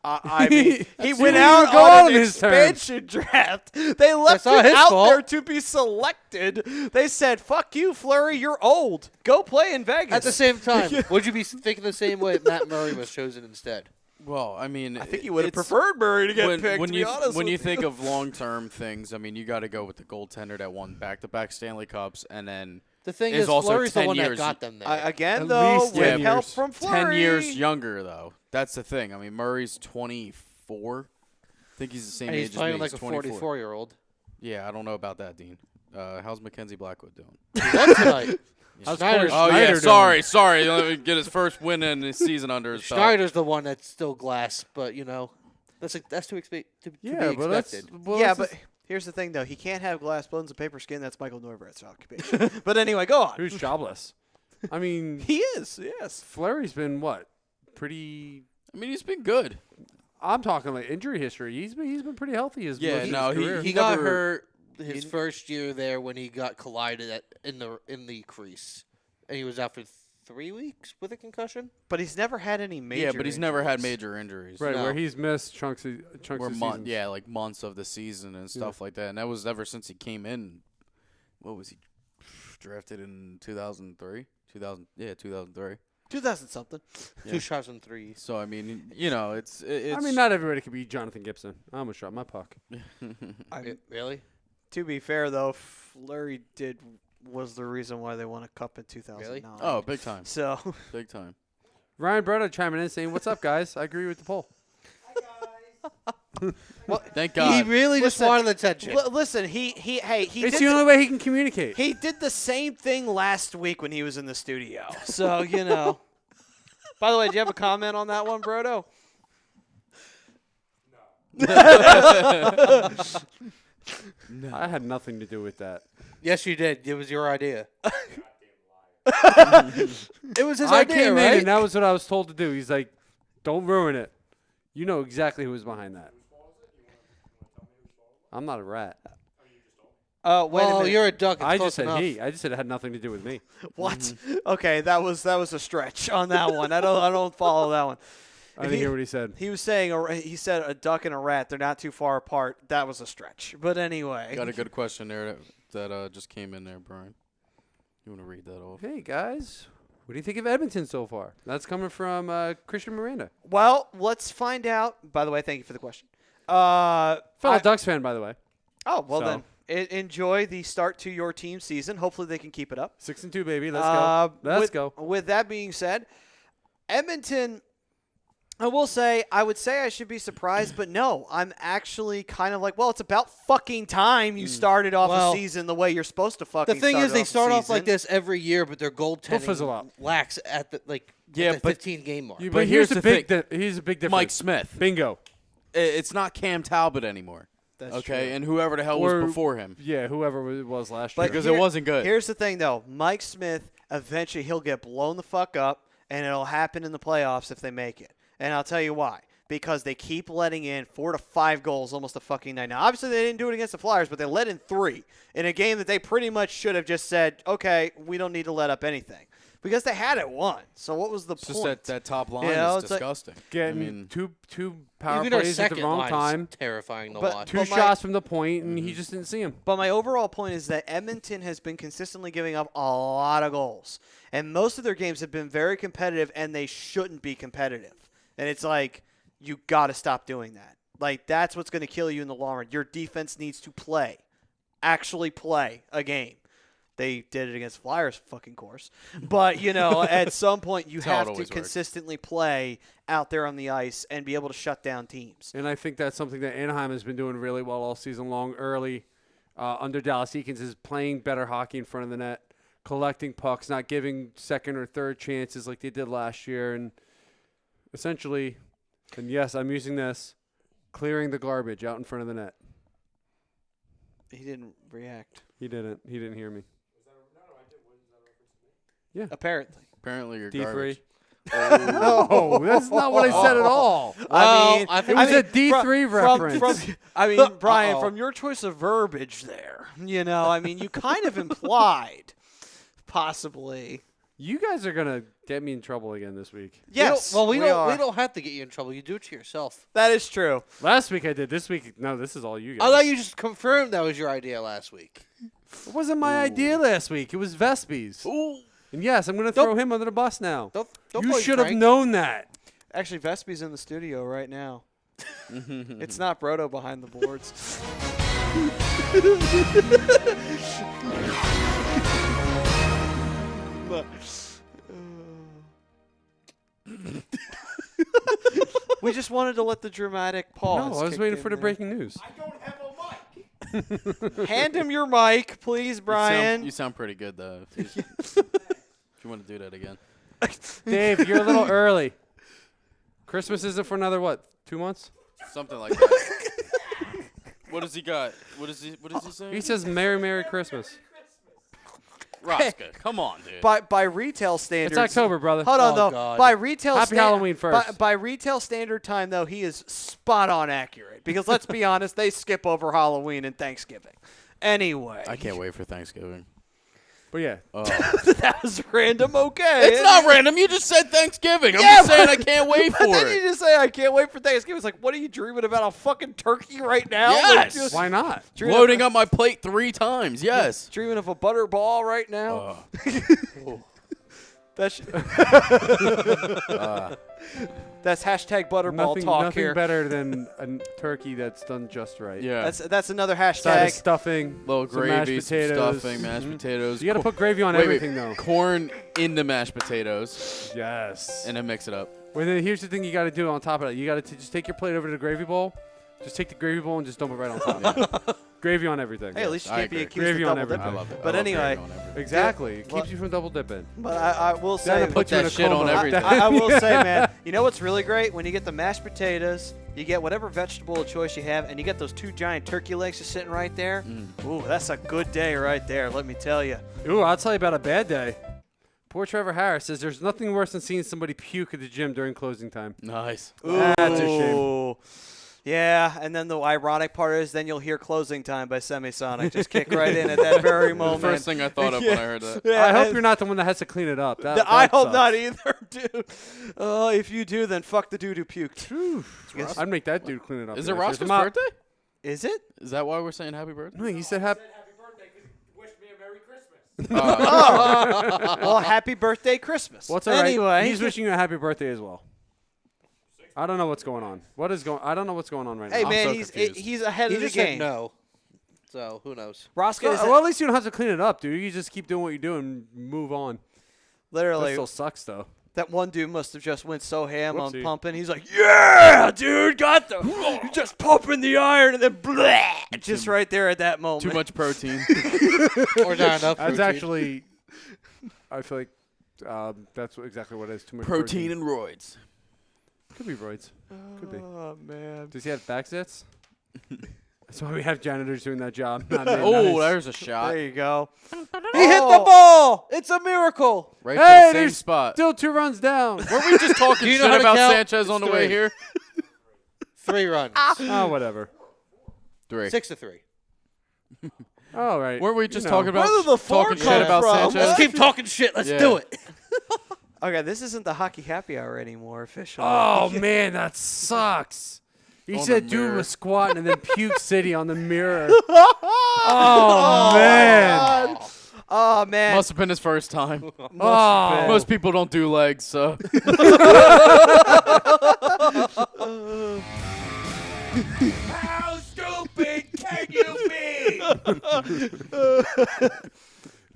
I mean, he That's went who out you go on on an his terms. expansion draft. They left That's not him his out fault. there to be selected. They said, "Fuck you, Fleury. You're old. Go play in Vegas." At the same time, would you be thinking the same way if Matt Murray was chosen instead? Well, I mean, I think you would have it's- preferred Murray to get picked. when to be you honest when with you think of long-term things, I mean, you got to go with the goaltender that won back-to-back Stanley Cups, and then The thing Is is, also Fleury's the 10 one that years- got them there. again, At though, least with 10 help years. from Fleury. 10 years younger though. That's the thing. I mean, Murray's 24. I think he's the same and age he's as me. playing like He's a 24. 44-year-old. Yeah, I don't know about that, Dean. How's Mackenzie Blackwood doing? He won tonight. How's Schneider's, Oh Schneider yeah, doing? sorry. Let me get his first win in the season under his belt. Schneider's the one that's still glass, but that's to Yeah, be but that's expected. well, Yeah, that's but here's the thing, though. He can't have glass bones and paper skin. That's Michael Neuvirth's occupation. But anyway, go on. who's jobless? I mean, He is, yes. Fleury's been what? Pretty. I mean, he's been good. I'm talking like injury history. He's been pretty healthy. Most Yeah, of his no, career. He got never- hurt his first year there when he got collided in the crease, and he was out for 3 weeks with a concussion. But he's never had any major Yeah, but he's never had injuries. major injuries. right No. where he's missed chunks of Or seasons. yeah, like months of the season and stuff like that. And that was ever since he came in. What was he drafted in 2003? 2003. 2000-something. Yeah. 2003. So I mean, you know, it's. I mean, not everybody could be Jonathan Gibson. I'm gonna shot my puck. Really? To be fair, though, Fleury was the reason why they won a cup in 2009. Oh, big time, So, big time. Ryan Broda chiming in saying, "What's up, guys? I agree with the poll." Thank He God. really just Listen, wanted attention. listen, he It's did the only way he can communicate. he did the same thing last week when he was in the studio. So, By the way, do you have a comment on that one, Brodo? I had nothing to do with that. Yes, you did. It was your idea. It was his I idea, came in right? and that was what I was told to do. He's like, "Don't ruin it." You know exactly who was behind that. I'm not a rat. Wait a well, minute. you're a duck. It's I close just said enough. he. I just said it had nothing to do with me. What? Okay, that was a stretch on that one. I don't follow that one. I didn't hear what he said. He was saying he said a duck and a rat. They're not too far apart. That was a stretch. But anyway, Got a good question there that just came in there, Brian. You want to read that off? Hey guys, what do you think of Edmonton so far? That's coming from Christian Miranda, well, let's find out. By the way, thank you for the question. fellow Ducks fan, by the way. Oh well, So. then enjoy the start to your team season. Hopefully, they can keep it up. 6-2, baby. Let's go. Let's with, go. With that being said, Edmonton, I will say, I would say I should be surprised, but no, I'm actually kind of like, well, it's about fucking time you started off Well, a season the way you're supposed to fucking The thing start is, they off a start off like season. this every year, but their fizzle goaltending out. lacks at the Yeah, at the but- 15 game mark. But But here's here's a the big here's a big difference. Mike Smith. Bingo. It's not Cam Talbot anymore. That's okay, true. and whoever the hell Or- was before him. Yeah, whoever it was last But year. Because it wasn't good. Here's the thing, though. Mike Smith, eventually he'll get blown the fuck up, and it'll happen in the playoffs if they make it. And I'll tell you why. Because they keep letting in 4 to 5 goals almost a fucking night. Now, obviously, they didn't do it against the Flyers, but they let in 3 in a game that they pretty much should have just said, okay, we don't need to let up anything. Because they had it won. So what was the It's point? just that top line You know, is it's like- disgusting. Getting I mean, two power Even our plays at the second wrong line time. is terrifying to But- watch. Two But my- shots from the point, and he just didn't see him. But my overall point is that Edmonton has been consistently giving up a lot of goals. And most of their games have been very competitive, and they shouldn't be competitive. And it's like, you got to stop doing that. Like, that's what's going to kill you in the long run. Your defense needs to actually play a game. They did it against Flyers, fucking course. But, at some point, you That's how it have to always works. consistently play out there on the ice and be able to shut down teams. And I think that's something that Anaheim has been doing really well all season long. Early under Dallas Eakins is playing better hockey in front of the net, collecting pucks, not giving second or third chances like they did last year. And essentially, and yes, I'm using this, clearing the garbage out in front of the net. He didn't react, He didn't. He didn't hear me. apparently. you're D3. garbage. No, that's not what I said at all. I mean, I think It was I a D3 reference. Brian, Uh-oh. from your choice of verbiage there, you kind of implied, possibly. You guys are going to get me in trouble again this week. Yes, we are. don't have to get you in trouble. You do it to yourself. That is true. Last week I did. This week, no, this is all you guys. I thought you just confirmed that was your idea last week. It wasn't my idea last week. It was Vespi's. Ooh. And yes, I'm going to Don't- throw him under the bus now. Don't You play should have Frank. known that. Actually, Vespi's in the studio right now. It's not Brodo behind the boards. We just wanted to let the dramatic pause. No, I was kick waiting in for the there. breaking news. Hand him your mic, please, Brian. You sound pretty good, though. If you want to do that again. Dave, you're a little early. Christmas isn't for another, 2 months? Something like that. What does he got? What is he saying? He says Merry, Merry Christmas. Rosca, come on, dude. By retail standards, It's October, brother. Hold on, Oh, though. God. By retail Happy Halloween first. By retail standard time, though, he is spot on accurate. Because let's be honest, they skip over Halloween and Thanksgiving. Anyway, I can't wait for Thanksgiving. But yeah, that was random. Okay, It's not random. You just said Thanksgiving. I'm Yeah, just saying but- I can't wait But for then it. you just say I can't wait for Thanksgiving. It's like, what are you dreaming about? A fucking turkey right now? Yes! Like, why not? dreaming Loading of, up my plate 3 times. Yes. Dreaming of a butter ball right now. That's that's hashtag butterball talk Nothing here. better than a turkey that's done just right. Yeah. That's another Side hashtag. of stuffing, Little some mashed gravy, some potatoes. stuffing, mashed potatoes. You got to put gravy on Wait, everything, though. Corn in the mashed potatoes, Yes. and then mix it up. Well, then here's the thing you got to do on top of that. You got to just take your plate over to the gravy bowl. Just take the gravy bowl and just dump it right on top. Gravy on everything. Hey, at least you I can't be agree. accused Gravy of on double everything. dipping. I love it. But I love anyway, gravy on everything. Exactly. It Well- keeps you from double dipping. but I will say, Then it puts you in a that shit on coma. everything. I will say, man, you know what's really great? When you get the mashed potatoes, you get whatever vegetable of choice you have, and you get those 2 giant turkey legs just sitting right there. Ooh, that's a good day right there, let me tell you. Ooh, I'll tell you about a bad day. Poor Trevor Harris says there's nothing worse than seeing somebody puke at the gym during closing time. Nice. That's a shame. Yeah, and then the ironic part is then you'll hear Closing Time by Semisonic just kick right in at that very The moment. first thing I thought of when I heard that. Yeah, I hope and- you're not the one that has to clean it up. That I hope sucks. not either, dude. If you do, then fuck the dude who puked. I'd make that dude clean it up. Is it Yeah, Roscoe's seriously. Ma- birthday? Is it? Is that why we're saying happy birthday? No, he said happy. Well, happy birthday, Christmas. What's all right? Anyway, He's wishing you a happy birthday as well. I don't know what's going on. I don't know what's going on right hey now. man, so he's confused. he's ahead He of the just said game. no. So who knows? Roscoe is Well, at least you don't have to clean it up, dude. You just keep doing what you do and move on. That literally. still sucks, though. That one dude must have just went so ham on Whoopsie. pumping. He's like, yeah, dude, got the just pumping the iron and then bleh, just right there at that moment. Too much protein. Or not enough. That's protein. actually, I feel like that's exactly what it is. Too much Protein and roids. Could be roids. Could be. Oh man. Does he have back zits? That's why we have janitors doing that job. Not me. Oh, Nice. there's a shot. There you go. He hit the ball. It's a miracle. Right Hey, to the same there's spot. Still 2 runs down. Weren't we just talking Do you know shit how to about count? Sanchez on the It's way 3. here? 3 runs. Oh, whatever. 3. 6-3. All right. Weren't we just You know. talking about Where did the four talking shit come about from? Sanchez? Let's keep talking shit. Let's Yeah. do it. Okay, this isn't the hockey happy hour anymore officially. Oh, man, that sucks. He On said the dude mirror. was squatting and then puke city on the mirror. Oh, man. Oh man. Must have been his first time. Oh. Most people don't do legs, so. How stupid can you be?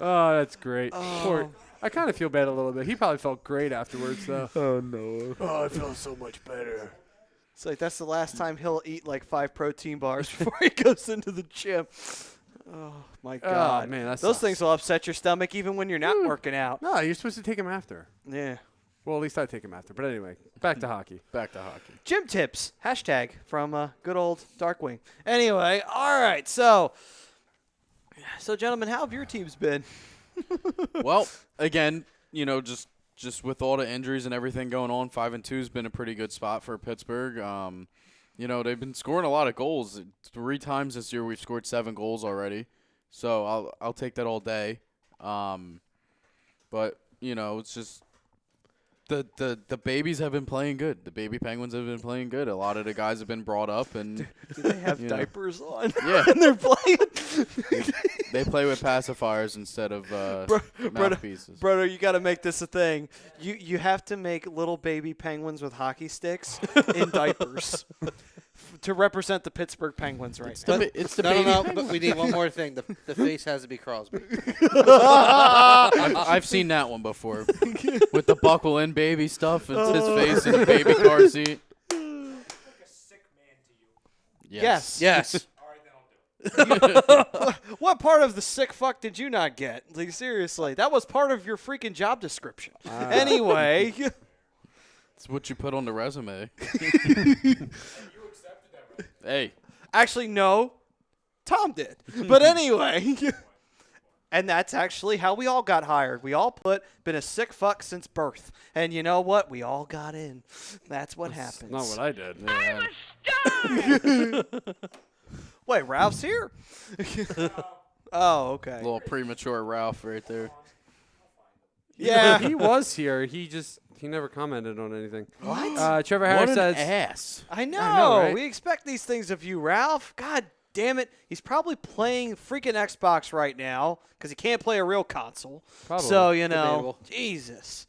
Oh, that's great. Poor. I kind of feel bad a little bit. He probably felt great afterwards, though. Oh, I feel so much better. It's like that's the last time he'll eat like 5 protein bars before he goes into the gym. Oh my god. man, that those sucks. things will upset your stomach even when you're not working out. No, you're supposed to take him after. Yeah. Well, at least I take him after. But anyway, back to hockey. Back to hockey. Gym tips hashtag from good old Darkwing. Anyway, all right. So gentlemen, how have your teams been? Well, again, you know, just with all the injuries and everything going on, 5-2 has been a pretty good spot for Pittsburgh. You know, they've been scoring a lot of goals. 3 times this year we've scored 7 goals already. So I'll take that all day. But, you know, it's just the babies have been playing good. The baby Penguins have been playing good. A lot of the guys have been brought up and Do they have You know. diapers on? Yeah. and they're playing. they play with pacifiers instead of mouthpieces. Brother, you got to make this a thing. You have to make little baby penguins with hockey sticks in diapers to represent the Pittsburgh Penguins right now. It's the No, baby. no, no. But we need one more thing. The face has to be Crosby. I've seen that one before with the buckle in baby stuff. It's his face in a baby car seat. Yes. Yes. What part of the sick fuck did you not get? Like seriously, that was part of your freaking job description. Anyway, It's what you put on the resume. Hey, actually no, Tom did. But anyway, and that's actually how we all got hired. We all been a sick fuck since birth, and you know what? We all got in. That's what happens. Not what I did. Wait, Ralph's here? Oh, okay. little premature Ralph right there. Yeah. He was here. He never commented on anything. What? Trevor What Harris an says. ass. I know. right? We expect these things of you, Ralph. God damn it. He's probably playing freaking Xbox right now because he can't play a real console. Probably. So, you know, Debatable. Jesus.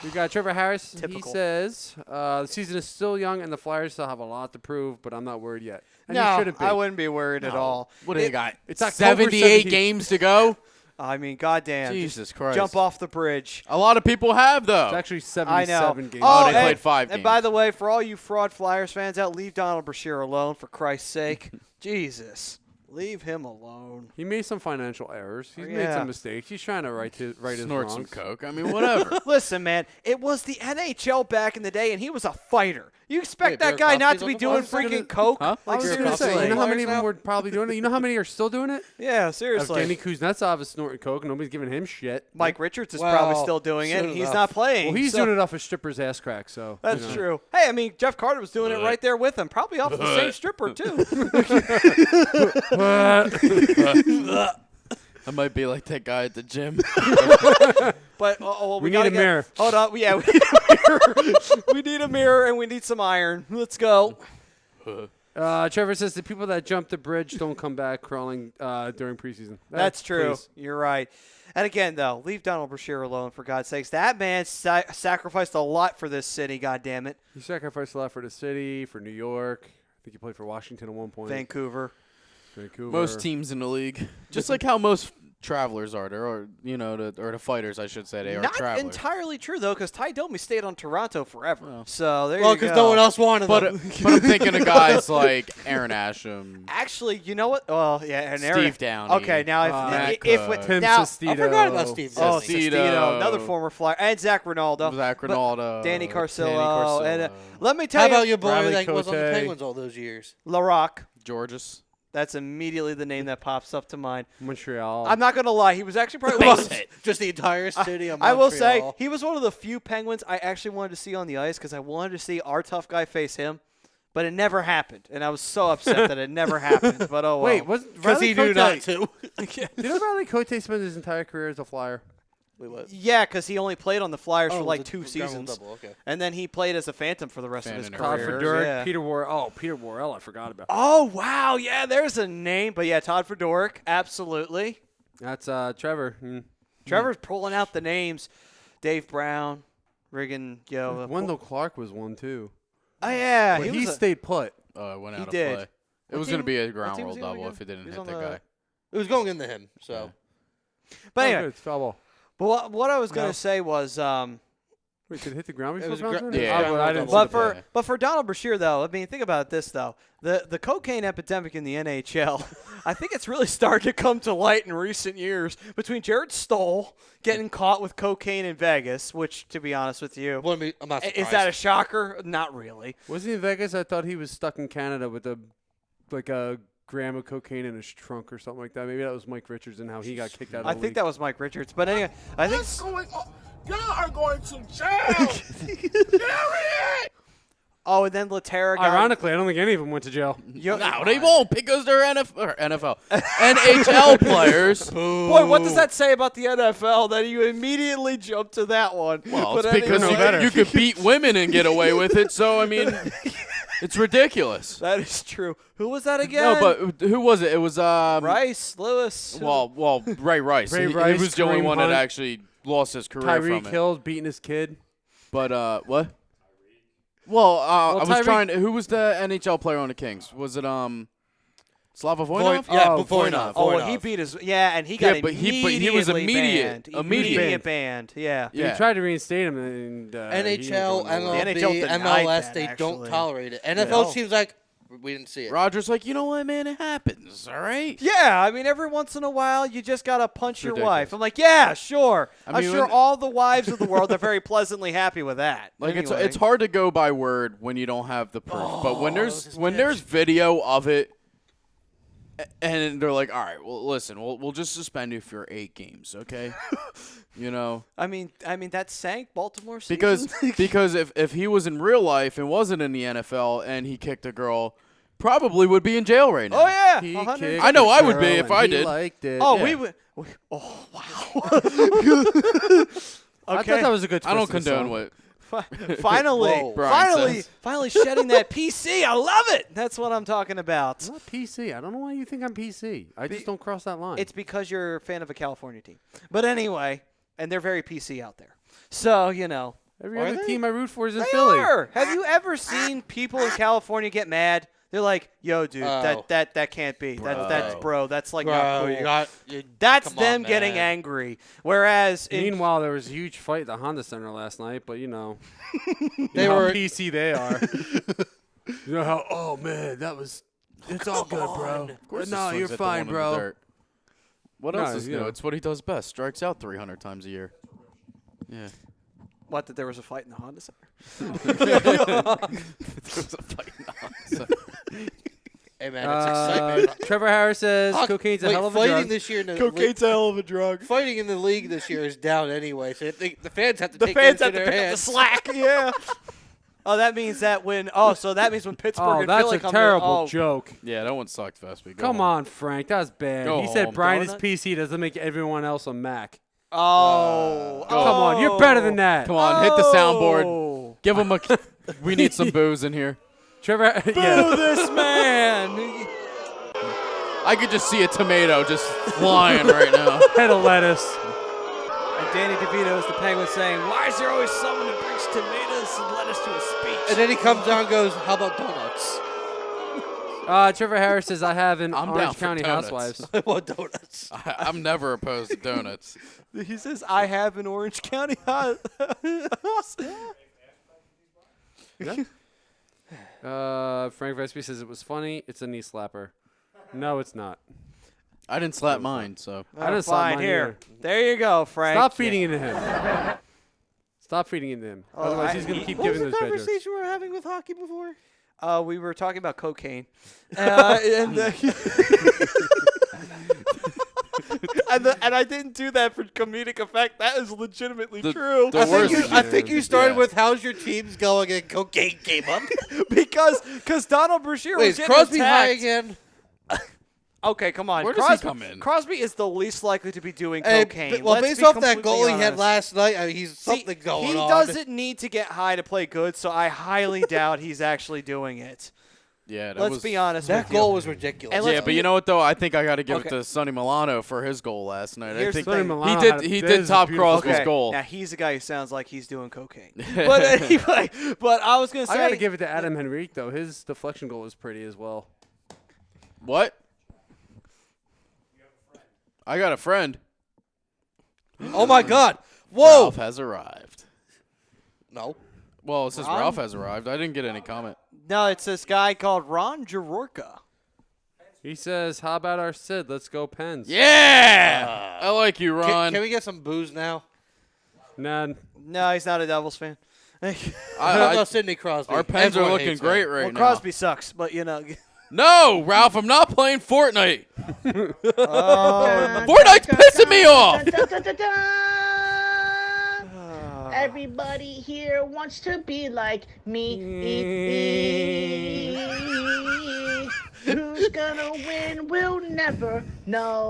We got Trevor Harris. He Typical. says the season is still young and the Flyers still have a lot to prove, but I'm not worried yet. And he No, shouldn't be. I wouldn't be worried at all. What do they got? it's October 78 17th. games to go? I mean, goddamn. Jesus just Christ. Jump off the bridge. A lot of people have, though. It's actually I 77 know. games. Oh, they and- played 5 And by games. the way, for all you fraud Flyers fans out, leave Donald Brashear alone, for Christ's sake. Jesus. Leave him alone. He made some financial errors. He's made Yeah. some mistakes. He's trying to right his Snort wrongs. some coke. I mean, whatever. Listen, man, it was the NHL back in the day, and he was a fighter. You expect Wait, that guy not Bierakowski's to on be the doing Flyers? freaking coke? Huh? I Like, was Bierakowski's gonna say, seriously. you know how many of Flyers them now? were probably doing it? You know how many are still doing it? Yeah, seriously. Evgeny Kuznetsov is snorting coke. Nobody's giving him shit. Mike Richards is Well, probably still doing it, soon and he's enough. not playing. Well, he's so- doing it off a stripper's ass crack, so. That's you know. true. Hey, I mean, Jeff Carter was doing it right there with him, probably off the same stripper, too. I might be like that guy at the gym. But well, We gotta need a mirror. Hold on. Yeah, we need a mirror. We need a mirror, and we need some iron. Let's go. Trevor says the people that jump the bridge don't come back crawling during preseason. That's true. Please. You're right. And again, though, leave Donald Brashear alone, for God's sakes. That man sacrificed a lot for this city, goddammit. He sacrificed a lot for the city, for New York. I think he played for Washington at one point. Vancouver. Vancouver. Most teams in the league. Just like how most Travelers are there, or the fighters, I should say. They are Not travelers. entirely true though, because Ty Domi stayed on Toronto forever. Well. So there Well, you go. because no one else wanted But them. I'm thinking of guys like Aaron Asham, Actually, you know what? Well, yeah, and Steve Downey. Okay, now Matt if Cook. Tim now Sestito. I forgot about Steve. Oh, Disney. Sestito, another former Flyer, and Zach Ronaldo, Zach Ronaldo, Danny Carcillo, Danny Carcillo, and let me tell How you, about your boy Riley that was on the Cote. Penguins all those years? LaRock. Georges. That's immediately the name that pops up to mind. Montreal. I'm not gonna lie, he was actually probably Just the entire city of I Montreal. will say he was one of the few Penguins I actually wanted to see on the ice because I wanted to see our tough guy face him, but it never happened, and I was so upset that it never happened. But oh well. Wait, wasn't because Riley he knew Cote? not to. Didn't Riley Cote spend his entire career as a Flyer? Wait, what? Yeah, because he only played on the Flyers for Oh, like the 2 ground seasons, double, okay. and then he played as a Phantom for the rest of his Phantom Todd career. Fedoruk, Yeah. Peter Worrell. I forgot about. Oh wow, yeah, there's a name, but yeah, Todd Fedoruk, absolutely. That's Trevor. Trevor's pulling out the names. Dave Brown, Riggin, Wendell Clark was one too. Oh yeah, But he he was stayed put. It went He out of did. play. It What was going to team- be a what ground team rule was he on double again? if it didn't He was hit on the the- guy. It was going into him, so. Yeah. But Oh, anyway, good, it's foul ball. but what I was gonna No. say was, Wait, did it hit the ground It before was a bouncing? yeah, Oh, well, I didn't see but the for for Donald Brashear though, I mean, think about this though, the cocaine epidemic in the NHL, I think it's really started to come to light in recent years between Jared Stoll getting caught with cocaine in Vegas, which to be honest with you, Well, I'm not surprised. is that a shocker? Not really. Was he in Vegas? I thought he was stuck in Canada with a gram of cocaine in his trunk or something like that. Maybe that was Mike Richards and how he got kicked out of the I think league. that was Mike Richards, but anyway, I think What's going on? Y'all are going to jail. Period. oh, and then Laterra got Ironically, I don't think any of them went to jail. No, they won't because they're NFL NHL players. Boy, what does that say about the NFL that you immediately jump to that one? Well, But it's because anyway, you could beat women and get away with it. So I mean, it's ridiculous. that is true. Who was that again? No, but who was it? It was Rice, Lewis. Well, Ray Rice. Ray he Rice, was the only Kareem one that Hunt. actually lost his career from Tyreek it. Hill beating his kid. But what? Well, I was Tyreek- trying to. Who was the NHL player on the Kings? Was it Slava Voinov? Yeah, Oh, Voinov. Oh, well, he beat his and he got but he was immediate immediate. banned. Yeah. Yeah. He tried to reinstate him, and NHL, The NHL MLB, denied MLS, that, they don't actually. tolerate it. NFL No. seems like we didn't see it. Roger's like, you know what, man? It happens. All right. Yeah, I mean, every once in a while, you just gotta punch your ridiculous. wife. I'm like, yeah, sure. I mean, I'm sure when- all the wives of the world are very pleasantly happy with that. Like Anyway. it's hard to go by word when you don't have the proof. But when this is there's video of it, and they're like, all right, well, listen, we'll just suspend you for 8 games, okay? You know, I mean, that sank Baltimore's season. because if he was in real life and wasn't in the NFL and he kicked a girl, probably would be in jail right now. Oh yeah, He 100. kicked I know the I would be girl, if and I he did. Liked it. Oh, Yeah. we would. Oh wow. I thought that was a good. I don't twist of the condone song. what Finally, Whoa. Brian finally says. shedding that PC. I love it. That's what I'm talking about. I'm not PC. I don't know why you think I'm PC. I just don't cross that line. It's because you're a fan of a California team. But anyway, and they're very PC out there. So, you know. Every Are other they? team I root for is in They Philly. are. Have you ever seen people in California get mad? They're like, yo, dude, Oh. that can't be. That's bro. That's like not Bro, cool. That's come on, them getting man. angry. Whereas in Meanwhile, there was a huge fight at the Honda Center last night, but you know, They how were PC they are. You know how? Oh man, that was. It's all good, bro. Of course No, he you're swings at the fine, one in the bro. dirt. What No, else is you new? know. It's what he does best. Strikes out 300 times a year. Yeah. what, that there was a fight in the Honda Center? There was a fight in the Honda. Hey man, it's excitement. Trevor Harris says cocaine's a Wait, hell of a fighting drug. this year in the Cocaine's a hell of a drug. fighting in the league this year is down anyway, so the fans have to The take fans it have into to their pick up the hands. slack. Yeah. Oh, that means that when. Oh, so that means when Pittsburgh Oh, and that's Philly a come terrible in, oh, joke. Yeah, that one sucked last week. Go Come home. on, Frank. That was bad. Go he said home. Brian is Donut? PC doesn't make everyone else a Mac. Oh. Come Come on, you're better than that. Come on, hit the soundboard. Oh. Give him a. We need some booze in here. Trevor, Boo yeah. this man. I could just see a tomato just flying right now. Head of lettuce. And Danny DeVito is the Penguin saying, why is there always someone who brings tomatoes and lettuce to a speech? And then he comes down and goes, "How about donuts?" Trevor Harris says, I have an I'm down Orange for County donuts. Housewives. I want donuts. I'm never opposed to donuts. He says, I have an Orange County house. Frank Vespi says, it was funny. It's a knee slapper. No, it's not. I didn't slap mine, so. I didn't slap Fine, mine here. either. There you go, Frank. Stop feeding it to him. Stop feeding it to him. Otherwise, he's going to keep What was giving the those bad jokes. conversation we were having with hockey before? We were talking about cocaine. And I didn't do that for comedic effect. That is legitimately true. the worst- I think you started Yeah. with how's your team's going and cocaine came up. because Donald Brashear Wait, was is getting Crosby high attacked. again? Okay, come on. Where does he Crosby, come in? Crosby is the least likely to be doing Hey, cocaine. well, Let's based be off that completely goal he had honest. last night, I mean, he's See, something going he on. doesn't need to get high to play good, so I highly doubt he's actually doing it. Yeah, that Let's was, be honest That with goal you. was ridiculous. And let's Yeah, be- but you know what though? I think I got to give Okay. it to Sonny Milano for his goal last night. I Here's think the thing. Milano he had a- did that is a top beautiful Crosby's Okay, goal. now he's a guy who sounds like he's doing cocaine. But anyway, but I was going to I say. got to give it to Adam Henrique, though. His deflection goal was pretty as well. What? I got a friend. Oh my God! Whoa! Ralph has arrived. No. Well, it says Ron? Ralph has arrived. I didn't get any comment. No, it's this guy called Ron Jaworka. He says, how about our Sid? Let's go Pens. Yeah, I like you, Ron. Can we get some booze now? None. No, he's not a Devils fan. No, Sidney Crosby. Our Pens are Everyone looking hates him. great right Well, now. Crosby sucks, but you know. No, Ralph, I'm not playing Fortnite. Oh, Fortnite's pissing me off. Everybody here wants to be like me. Who's gonna win? We'll never know.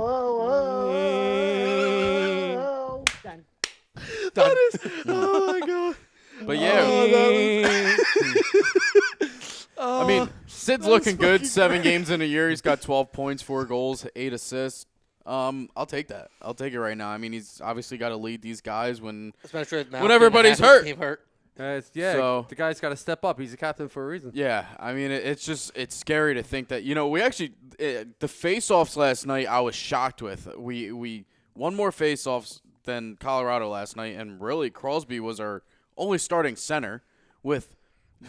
Done. oh my god. But yeah, I mean, Sid's looking good. 7 games in a year. He's got 12 points, 4 goals, 8 assists. I'll take that. I'll take it right now. I mean, he's obviously got to lead these guys when Especially with When everybody's half his hurt. team hurt. So- the guy's got to step up. He's a captain for a reason. Yeah, I mean, it's scary to think that, we actually the face-offs last night I was shocked with. We won more face-offs than Colorado last night, and really Crosby was our only starting center with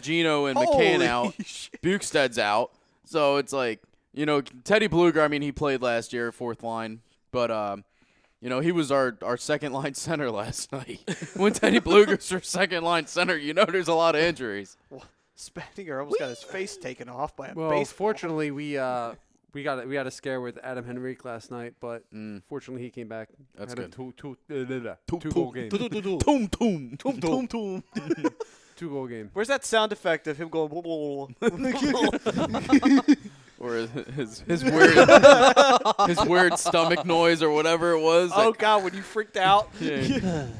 Gino and McCann Holy out, shit. Bukestad's out. So it's like, Teddy Bluger, I mean, he played last year, 4th line, but he was our second line center last night. When Teddy Bluger's our second line center, there's a lot of injuries. Spattinger almost got his face taken off by a Well, baseball. fortunately, we had a scare with Adam Henrique last night, but fortunately he came back. That's had good. a two-goal game. Toom, toom, toom, toom, toom. 2-goal game. Where's that sound effect of him going? Or his weird stomach noise or whatever it was. Oh God, when you freaked out, Yeah.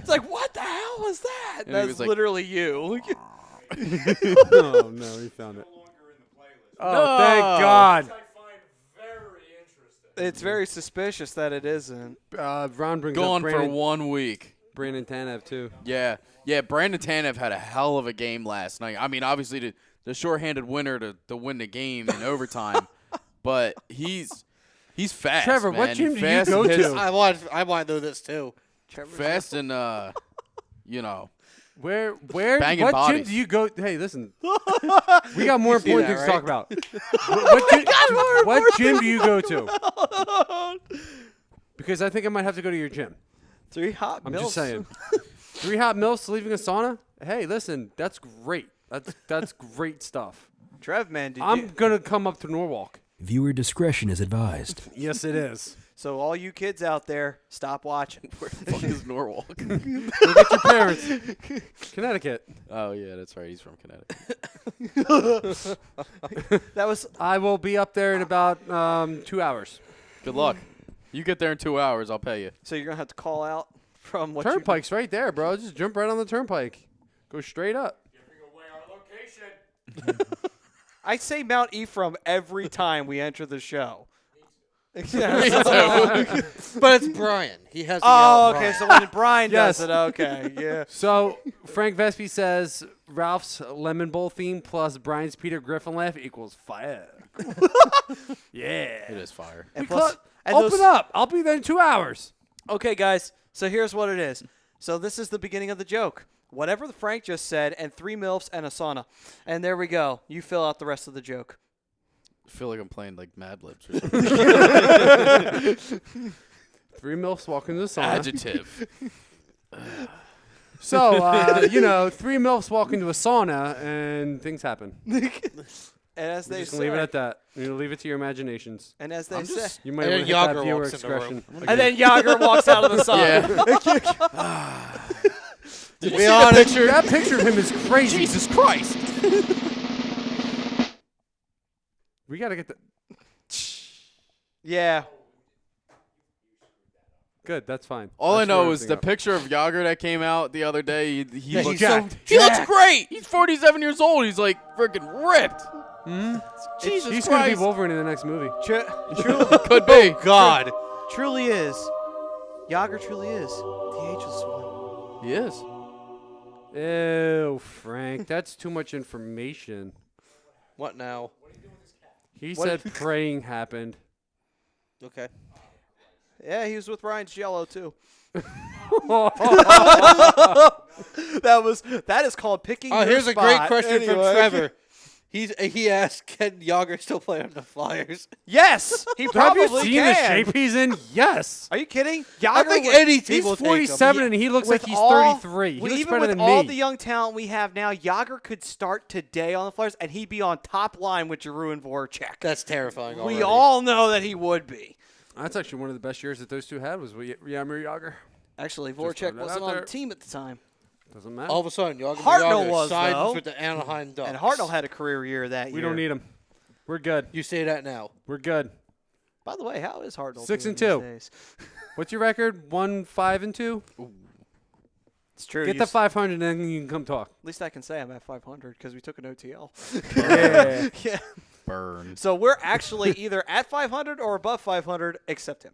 it's like, what the hell was that? And he That's was like- literally you. Oh, no, he found it. Oh, No. thank God. It's very suspicious that it isn't. Ron brings Gone up for 1 week. Brandon Tanev, too. Yeah. Brandon Tanev had a hell of a game last night. I mean, obviously the shorthanded winner to win the game in overtime, but he's fast. Trevor, man. what gym do you Fast go and hits- to? I want to know this too. Fast and Where, Banging what bodies. gym do you go? Hey, listen. We got more see important that, things to right? talk about. What gym do you go to? Because I think I might have to go to your gym. 3 hot I'm milfs. just saying. 3 hot milfs leaving a sauna? Hey, listen, that's great. That's great stuff. Trev, man, did I'm you? going to come up to Norwalk. Viewer discretion is advised. Yes, it is. So all you kids out there, stop watching. Where the fuck is Norwalk? Go get your parents. Connecticut. Oh yeah, that's right. He's from Connecticut. That was I will be up there in about 2 hours. Good luck. You get there in 2 hours, I'll pay you. so you're gonna have to call out from what Turnpike's right there, bro. Just jump right on the turnpike. Go straight up. I say Mount Ephraim every time we enter the show. But it's Brian. He has to Oh, yell okay. Brian. So when Brian Yes. does it, okay, yeah. So Frank Vespi says Ralph's lemon bowl theme plus Brian's Peter Griffin laugh equals fire. Yeah. It is fire. And Cl- plus, and Open those- up. I'll be there in 2 hours. Okay, guys. So here's what it is. So this is the beginning of the joke. Whatever Frank just said, and 3 MILFs and a sauna, and there we go. You fill out the rest of the joke. I feel like I'm playing like Mad Libs or something. 3 MILFs walk into the sauna. Adjective. So, 3 MILFs walk into a sauna and things happen. And as We're they just say, gonna leave it at that. You're gonna leave it to your imaginations. and as they I'm say, just- You might And want to then hit that Yager viewer walks in the room. expression. and then Yager walks out of the sauna. Yeah. Did you Be see the honest. picture? That picture of him is crazy. Jesus Christ. We gotta get the. Yeah. Good, that's fine. All I That's know where is the everything up. picture of Yager that came out the other day. He Yeah, looks he's jacked. he looks great. He's 47 years old. He's like freaking ripped. Jesus He's gonna be Christ. Wolverine in the next movie. Could be. God. Truly is. Yager truly is the ageless one. He is. Ew, Frank, that's too much information. What now? He said praying happened. Okay. Yeah, he was with Ryan Giello too. Oh, That is called picking. Oh, your here's a great spot. question from Anyway. Trevor. He asked, can Yager still play on the Flyers? Yes, he Have probably you seen can. the shape he's in? Yes. Are you kidding? I Yager think was- any team He's will take him. 47 and he looks like with he's all- 33. He looks even better with than all me. the young talent we have now, Yager could start today on the Flyers, and he'd be on top line with Giroux and Voracek. That's terrifying already. We all know that he would be. That's actually one of the best years that those two had was Yammer Yager. Actually, throwing Voracek that wasn't out on there. the team at the time, Doesn't matter. All of a sudden, Yager Hartnell was, signs though. with the Anaheim Ducks. and Hartnell had a career year that year. we don't need him. We're good. You say that now. We're good. By the way, how is Hartnell? 6 doing and 2. these days? What's your record? 1-5-2. It's true. Get you the s- 500 and then you can come talk. At least I can say I'm at 500 because we took an OTL. Yeah. Yeah. Burn. So we're actually either at 500 or above 500, except him.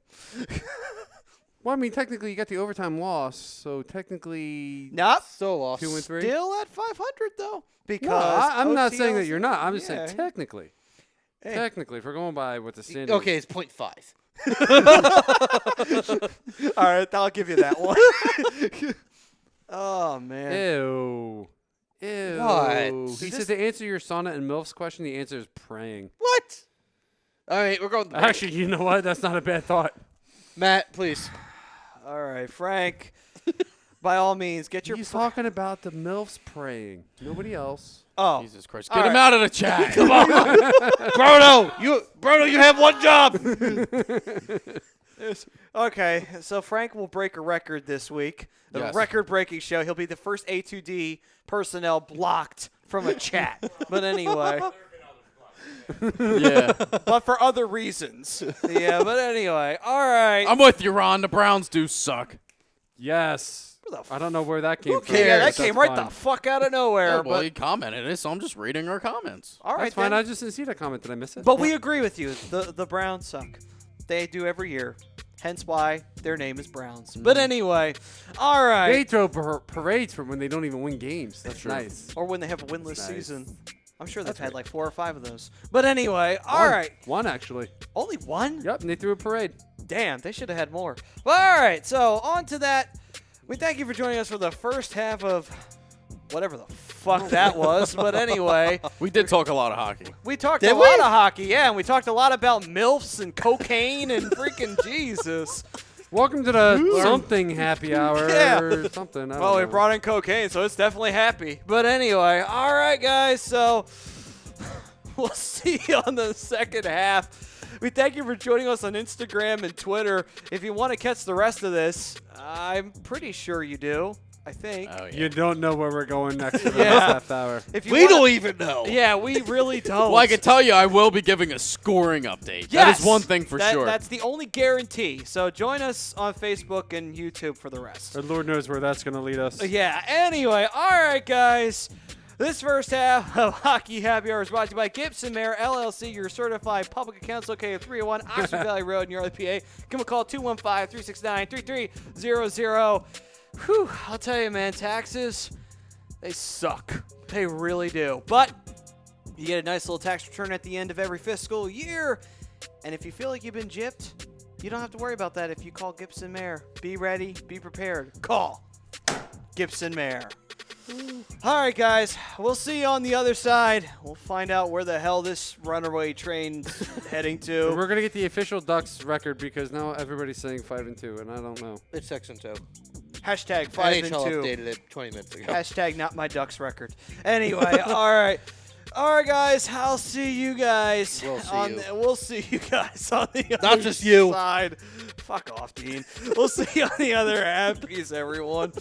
Well, I mean, technically you got the overtime loss, so technically Nope. Still lost. 2 and 3. Still at 500 though, because No, I'm not saying that OTLs you're not. I'm just yeah. saying technically. Hey. Technically, if we're going by what the standard. Okay, it's 0.5. All right, I'll give you that one. Oh man. Ew. Ew. What? He said to answer your sauna and MILF's question, the answer is praying. What? All right, we're going. To break. Actually, you know what? That's not a bad thought. Matt, please. All right, Frank. By all means, get your. He's talking about the MILFs praying. Nobody else. Oh, Jesus Christ. All Get him right. out of the chat. Bruno, you have one job. okay. So Frank will break a record this week. A Yes. record-breaking show. He'll be the first A2D personnel blocked from a chat. But anyway, Yeah. but for other reasons. Yeah. But anyway, all right. I'm with you, Ron. The Browns do suck. Yes. Where the I don't know where that came from. yeah, cares? that but came that's right fine. the fuck out of nowhere. Yeah, well, but he commented it, so I'm just reading our comments. all right, That's fine. then. I just didn't see that comment. Did I miss it? But we agree with you. The Browns suck. They do every year. Hence why their name is Browns. But anyway, all right. They throw parades for when they don't even win games. That's true. nice. Or when they have a winless Nice. season. I'm sure they've That's had right. like 4 or 5 of those. But anyway, all right. One actually. Only one? Yep, and they threw a parade. Damn, they should have had more. Well, all right, so on to that. We thank you for joining us for the first half of whatever the fuck that was. But anyway, We did talk a lot of hockey. we talked Did a lot we? of hockey, yeah, and we talked a lot about MILFs and cocaine and freaking Jesus. Welcome to the something happy hour Yeah. or something. I don't Well, we know. brought in cocaine, so it's definitely happy. But anyway, all right, guys, so we'll see you on the second half. We thank you for joining us on Instagram and Twitter. If you want to catch the rest of this, I'm pretty sure you do. I think. Oh, yeah. You don't know where we're going next for the Yeah. next half hour. If you We wanna- don't even know. Yeah, we really don't. Well, I can tell you I will be giving a scoring update. That Yes! is one thing for sure. That's the only guarantee. So join us on Facebook and YouTube for the rest. Or Lord knows where that's going to lead us. Yeah, anyway, all right, guys. This first half of Hockey Happy Hour is brought to you by Gibson Mayer LLC, your certified public accounts located at 301 Oxford Valley Road in Yardley, PA. Give them a call, 215-369-3300. Whew, I'll tell you, man, taxes, they suck. They really do. But you get a nice little tax return at the end of every fiscal year. And if you feel like you've been gypped, you don't have to worry about that if you call Gibson Mayer. Be ready, be prepared. Call Gibson Mayer. All right, guys, we'll see you on the other side. We'll find out where the hell this runaway train's heading to. We're gonna get the official Ducks record because now everybody's saying 5-2, and I don't know. It's 6-2. Hashtag 5 and 2. NHL updated it 20 minutes ago. Hashtag not my Ducks record. Anyway, all right. All right, guys, I'll see you guys. We'll see you guys on the Not other just you. side. Fuck off, Dean. We'll see you on the other half. Peace, everyone.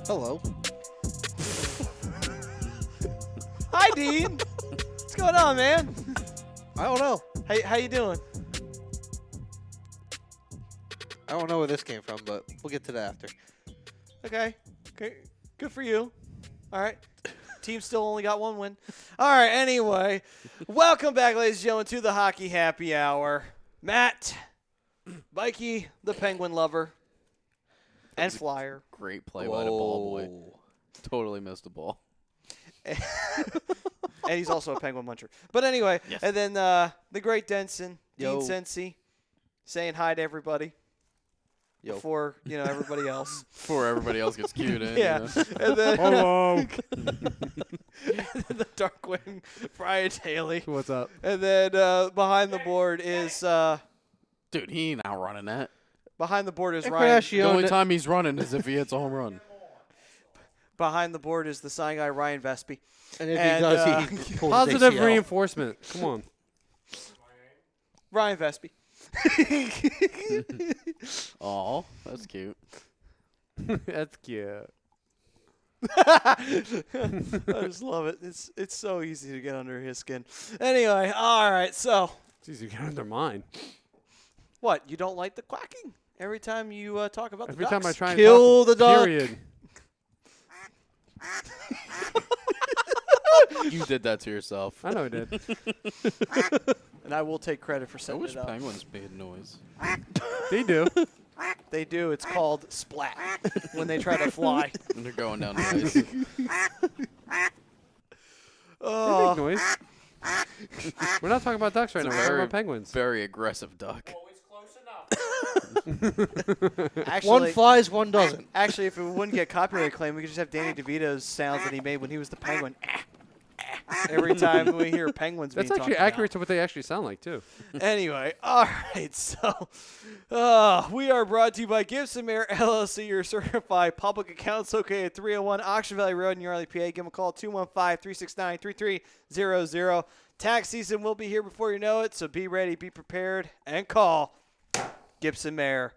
Hello. Hi, Dean. What's going on, man? I don't know. How you doing? I don't know where this came from, but we'll get to that after. Okay. Good for you. All right. Team still only got one win. All right. Anyway, welcome back, ladies and gentlemen, to the Hockey Happy Hour. Matt, Mikey, the Penguin lover, and Flyer. Great play by the ball boy. Totally missed the ball. And he's also a Penguin muncher. But anyway, Yes. and then the great Denson, Yo. Dean Sensi, saying hi to everybody Yo. before everybody else. Before everybody else gets cued in. Yeah. You know? And then, Hello. and then the Darkwing, Brian Haley. What's up? And then behind the board is Dude, he ain't outrunning that. Ryan. The only time he's running is if he hits a home run. Behind the board is the sign guy Ryan Vespi. And if And, he does, he pulls his Positive ACL. reinforcement. Come on. Ryan Vespi. Aw, that's cute. That's cute. I just love it. It's so easy to get under his skin. Anyway, all right. So Jeez, you get under mine. what? You don't like the quacking every time you talk about Every the time Ducks? I try and Kill talk, the duck. period. You did that to yourself. I know I did. And I will take credit for I setting wish it up. penguins made noise. They do. They do. It's called splat when they try to fly. And they're going down the ice. They make noise. We're not talking about ducks right now. We're talking about penguins. Very aggressive duck. Actually, One flies, one doesn't. Actually, if it wouldn't get copyright claim, we could just have Danny DeVito's sounds that he made when he was the penguin. Every time we hear penguins That's being actually talked accurate to what they actually sound like, too. about. Anyway, all right. So we are brought to you by Gibson Mayer LLC, your certified public accounts located at 301 Auction Valley Road in Yardley, PA. Give them a call, 215-369-3300. Tax season will be here before you know it, so be ready, be prepared, and call Gibson Mayer.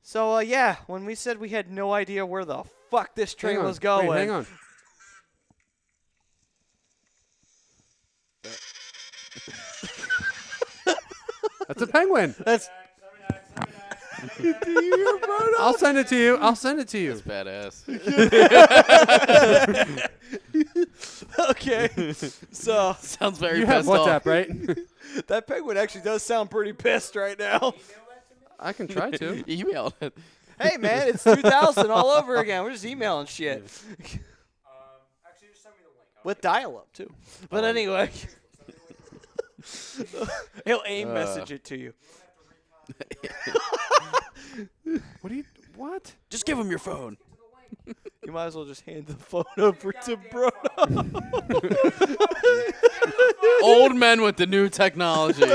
So, yeah, when we said we had no idea where the fuck this train Hang on. was going. Wait, hang on. That's a penguin. That's I'll send it to you. I'll send it to you. That's badass. Okay. So Sounds very You have pissed WhatsApp, off. right? that penguin actually does sound pretty pissed right now. I can try to. Email it. Hey, man, it's 2000 all over again. We're just emailing shit. With dial-up, too. But anyway. He'll AIM message it to you. What? Just give him your phone. You might as well just hand the phone over to Bruno. Old men with the new technology.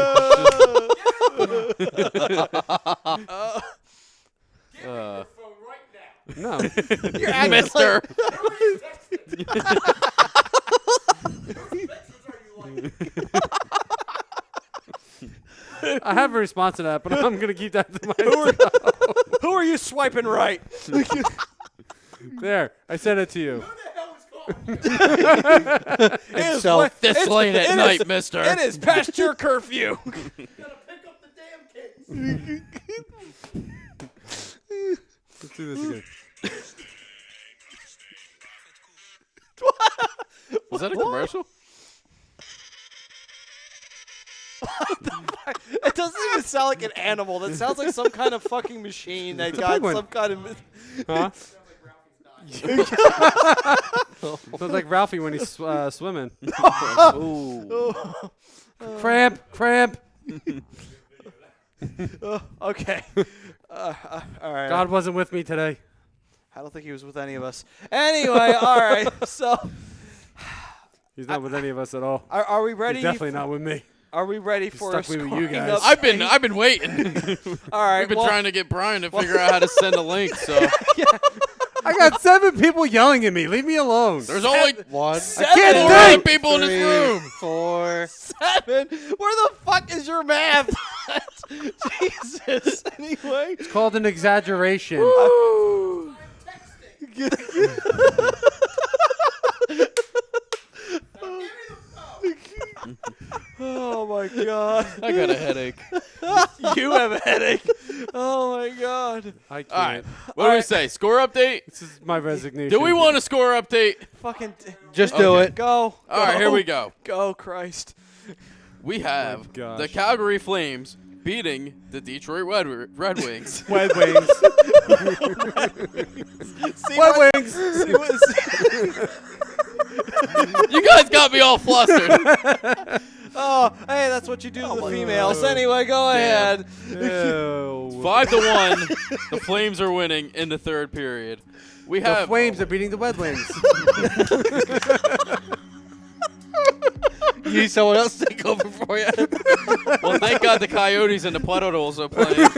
No. You're acting Mister. I have a response to that, but I'm going to keep that to myself. Who are you swiping right? There. I sent it to you. It's so This late at night, mister. It is past your curfew. Let's do this again. Was that a commercial? It doesn't even sound like an animal. That sounds like some kind of fucking machine that got penguin. some kind of. Huh? Sounds like Ralphie when he's swimming. Cramp, cramp. Okay. All right. God wasn't with me today. I don't think he was with any of us. Anyway, all right. So, He's not with any of us at all. are we ready? He's definitely not with me. Are we ready for a stuck with you scoring guys. update? I've been waiting. All right. We've been well, trying to get Brian to figure out how to send a link. So I got 7 people yelling at me. Leave me alone. there's only 1, can't four think. other people in this room. 4. 7. Where the fuck is your math? Jesus. Anyway. It's called an exaggeration. Oh my god. I got a headache. You have a headache. Oh my god. I can't. All right. What do we say? Score update? This is my resignation. Do we want a score update? Fucking Just do it. go. All right, here we go. Go, Christ. We have gosh. the Calgary Flames beating the Detroit Red Wings. Wed Wings. See Wed what- Wings. see what- You guys got me all flustered. Oh, hey, that's what you do to the females. Anyway, go ahead. Ew. 5-1. The Flames are winning in the third period. We The have Flames are beating the Wed Wings. You need someone else to take over for you. Well, thank God the Coyotes and the Predators are playing.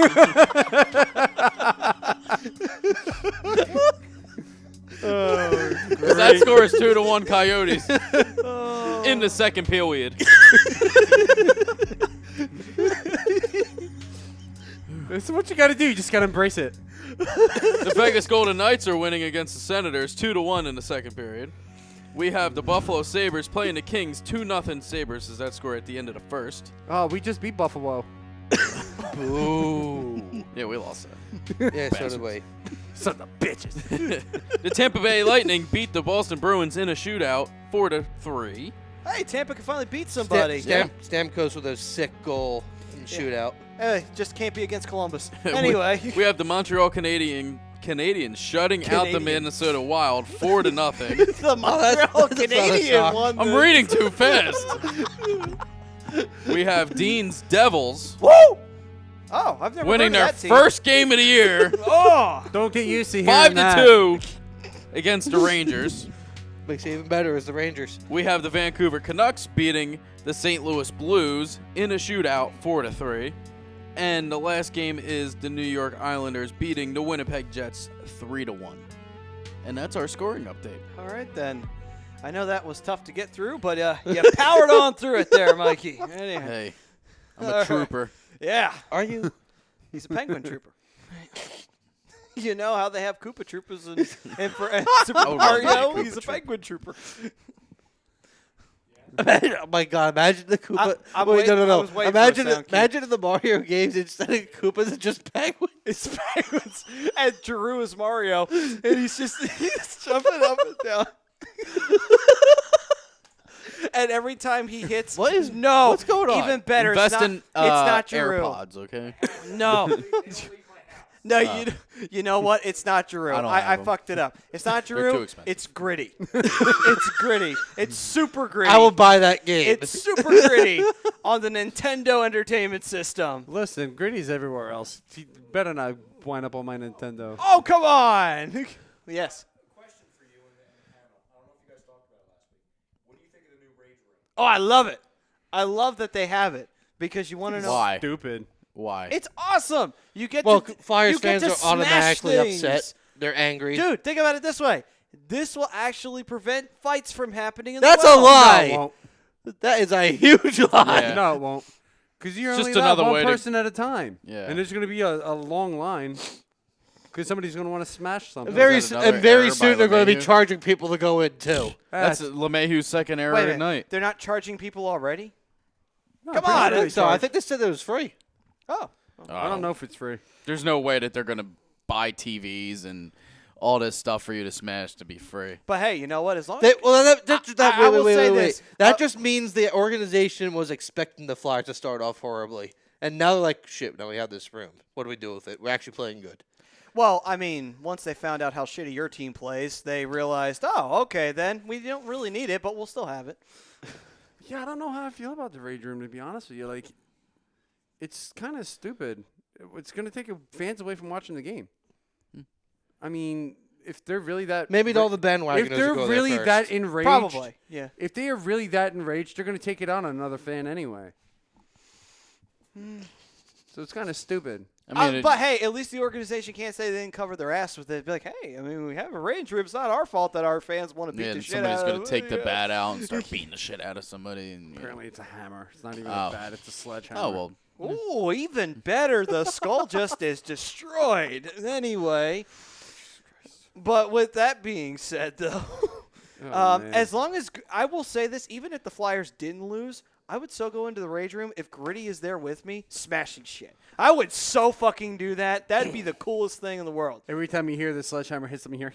Because that score is 2-1 Coyotes in the second period. This is what you got to do. You just got to embrace it. The Vegas Golden Knights are winning against the Senators 2-1 in the second period. We have the Buffalo Sabres playing the Kings 2-0 Sabres as that score at the end of the first. Oh, we just beat Buffalo. Ooh. Yeah, we lost that. Yeah, so did we. Son of bitches. The Tampa Bay Lightning beat the Boston Bruins in a shootout 4-3. Hey, Tampa can finally beat somebody. Stamkos with a sick goal in the shootout. Hey, just can't be against Columbus. Anyway. we have the Montreal Canadiens shutting out the Minnesota Wild 4-0. The Montreal Canadian shock. won. I'm reading too fast. We have Dean's Devils Woo! Oh, I've never winning heard their of that team. first game of the year Oh, Don't get used to hearing that. 5-2 against the Rangers. Makes it even better as the Rangers. We have the Vancouver Canucks beating the St. Louis Blues in a shootout 4-3. And the last game is the New York Islanders beating the Winnipeg Jets 3-1. And that's our scoring update. all right then. I know that was tough to get through, but you powered on through it there, Mikey. Anyway. Hey, I'm All a right. trooper. Yeah, Are you? he's a penguin trooper. You know how they have Koopa Troopers and for Super Oh, Mario? Koopa He's a Trooper. penguin trooper. Oh my God! Imagine the Koopa. I'm Wait, waiting- I no. was waiting for a Imagine, sound cue. imagine in the Mario games instead of Koopas, it's just penguins. It's penguins, and Drew is Mario, and he's jumping up and down. And every time he hits, What's going on? Even better. Invest it's not, in it's not Giroux. AirPods, okay? No. No, you know what? It's not Giroux. I don't I have 'em. fucked it up. It's not They're Giroux. too expensive. It's gritty. It's gritty. It's super gritty. I will buy that game. It's super gritty on the Nintendo Entertainment System. Listen, Gritty's everywhere else. He better not wind up on my Nintendo. Oh, come on. Yes. Oh, I love it. I love that they have it because you want to know Why? Stupid. Why? It's awesome. You get well, to Flyers you get fans to are automatically smash things. upset. They're angry. Dude, think about it this way. This will actually prevent fights from happening in That's the a world. lie. No, it won't. That is a huge lie. Yeah. No, it won't. Because you're Just only allowed another way one to- person at a time. Yeah. And there's going to be a long line because somebody's going to want to smash something. Very Is that another very error by soon they're going to be LeMahieu? charging people to go in too. That's LeMahieu's second error Wait a at minute. night. They're not charging people already? No, Come pretty on, sure they So I charge. think they said it was free. Oh. I don't know if it's free. There's no way that they're going to buy TVs and all this stuff for you to smash to be free. But hey, you know what? As long as They, well, I will say wait. this. That just means the organization was expecting the Flyers to start off horribly, and now they're like, "Shit! Now we have this room. What do we do with it? We're actually playing good." Well, I mean, once they found out how shitty your team plays, they realized, oh, okay, then we don't really need it, but we'll still have it. Yeah, I don't know how I feel about the Rage Room, to be honest with you. Like, it's kind of stupid. It's going to take fans away from watching the game. I mean, if they're really that... Maybe all the bandwagoners If they're will go really there first. that enraged... Probably, yeah. If they are really that enraged, they're going to take it out on another fan anyway. So it's kind of stupid. I mean, But hey, at least the organization can't say they didn't cover their ass with it. Be like, hey, I mean, we have a range room. It's not our fault that our fans want to beat the and shit somebody's out going of to take the yeah. bat out and start beating the shit out of somebody. And, Apparently it's a hammer. It's not even Oh. a bat. It's a sledgehammer. Oh, well. Ooh, even better. The skull just is destroyed. Anyway, but with that being said, though, Oh, man. as long as I will say this, even if the Flyers didn't lose, I would still go into the Rage Room if Gritty is there with me, smashing shit. I would so fucking do that. That'd be the coolest thing in the world. Every time you hear the sledgehammer hit something here,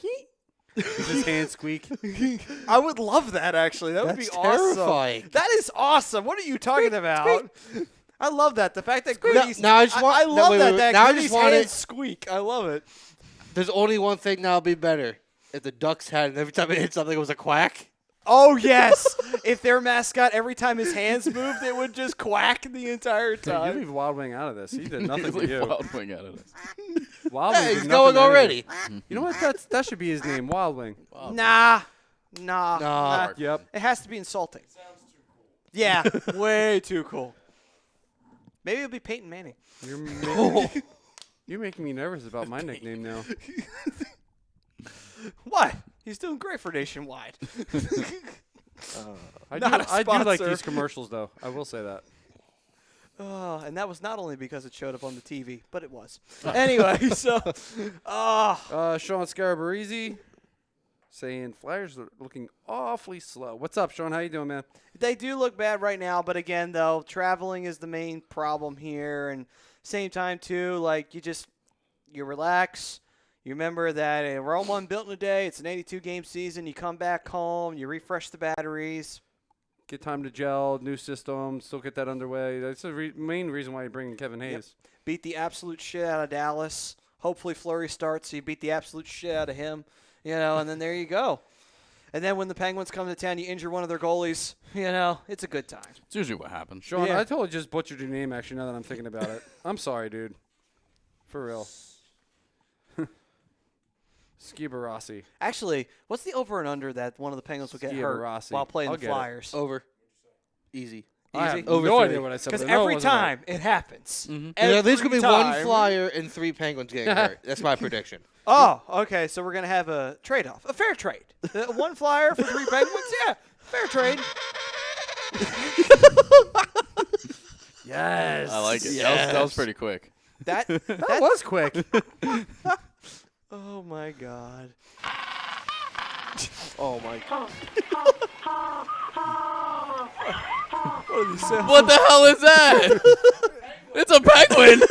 does his hand squeak? I would love that, actually. That would That's be awesome. terrifying. That is awesome. What are you talking about? I love that. The fact that Gritty's... now I just want- I no, love wait, that. wait, That now I Gritty's just want hands it- squeak. I love it. There's only one thing that'll be better: if the Ducks had, and every time it hit something, it was a quack. Oh, yes. If their mascot, every time his hands moved, it would just quack the entire Dude, you time. leave Wild Wing out of this. He did nothing to Leave you. Wild Wing out of this. Wild Hey, Wing he's did going nothing to already. anything. You know what? That should be his name, Wild Wing. Nah. Yep. It has to be insulting. Sounds too cool. Yeah, way too cool. Maybe it'll be Peyton Manning. You're making me nervous about my nickname now. What? He's doing great for Nationwide. I Not a do like sponsor. these commercials, though. I will say that. And that was not only because it showed up on the TV, but it was. Anyway, so, Sean Scarabarese saying Flyers are looking awfully slow. What's up, Sean? How you doing, man? they do look bad right now, but again, though, traveling is the main problem here. And same time, too, like, you relax. You remember that Rome wasn't built in a day. It's an 82-game season. You come back home. You refresh the batteries. Get time to gel, new system, still get that underway. That's the main reason why you're bringing Kevin Hayes. Beat the absolute shit out of Dallas. Hopefully Fleury starts, so you beat the absolute shit out of him. And then there you go. And then when the Penguins come to town, you injure one of their goalies. It's a good time. It's usually what happens. Sean, Yeah. I totally just butchered your name, actually, now that I'm thinking about it. I'm sorry, dude. For real. Skibarossi. Actually, what's the over and under that one of the Penguins will get hurt Skibarossi. while playing I'll the get it. Flyers? Over. Easy. I have Easy? Over no 3. idea what I said. Because but no, it every wasn't right. time it happens. There's going to be one time. Flyer and 3 Penguins getting hurt. That's my prediction. Oh, okay. So we're going to have a trade-off. A fair trade. One Flyer for 3 Penguins? Yeah, fair trade. Yes. I like it. Yes. That was pretty quick. That was quick. Oh, my God. Oh, my God. What are these sounds? What the hell is that? It's a penguin.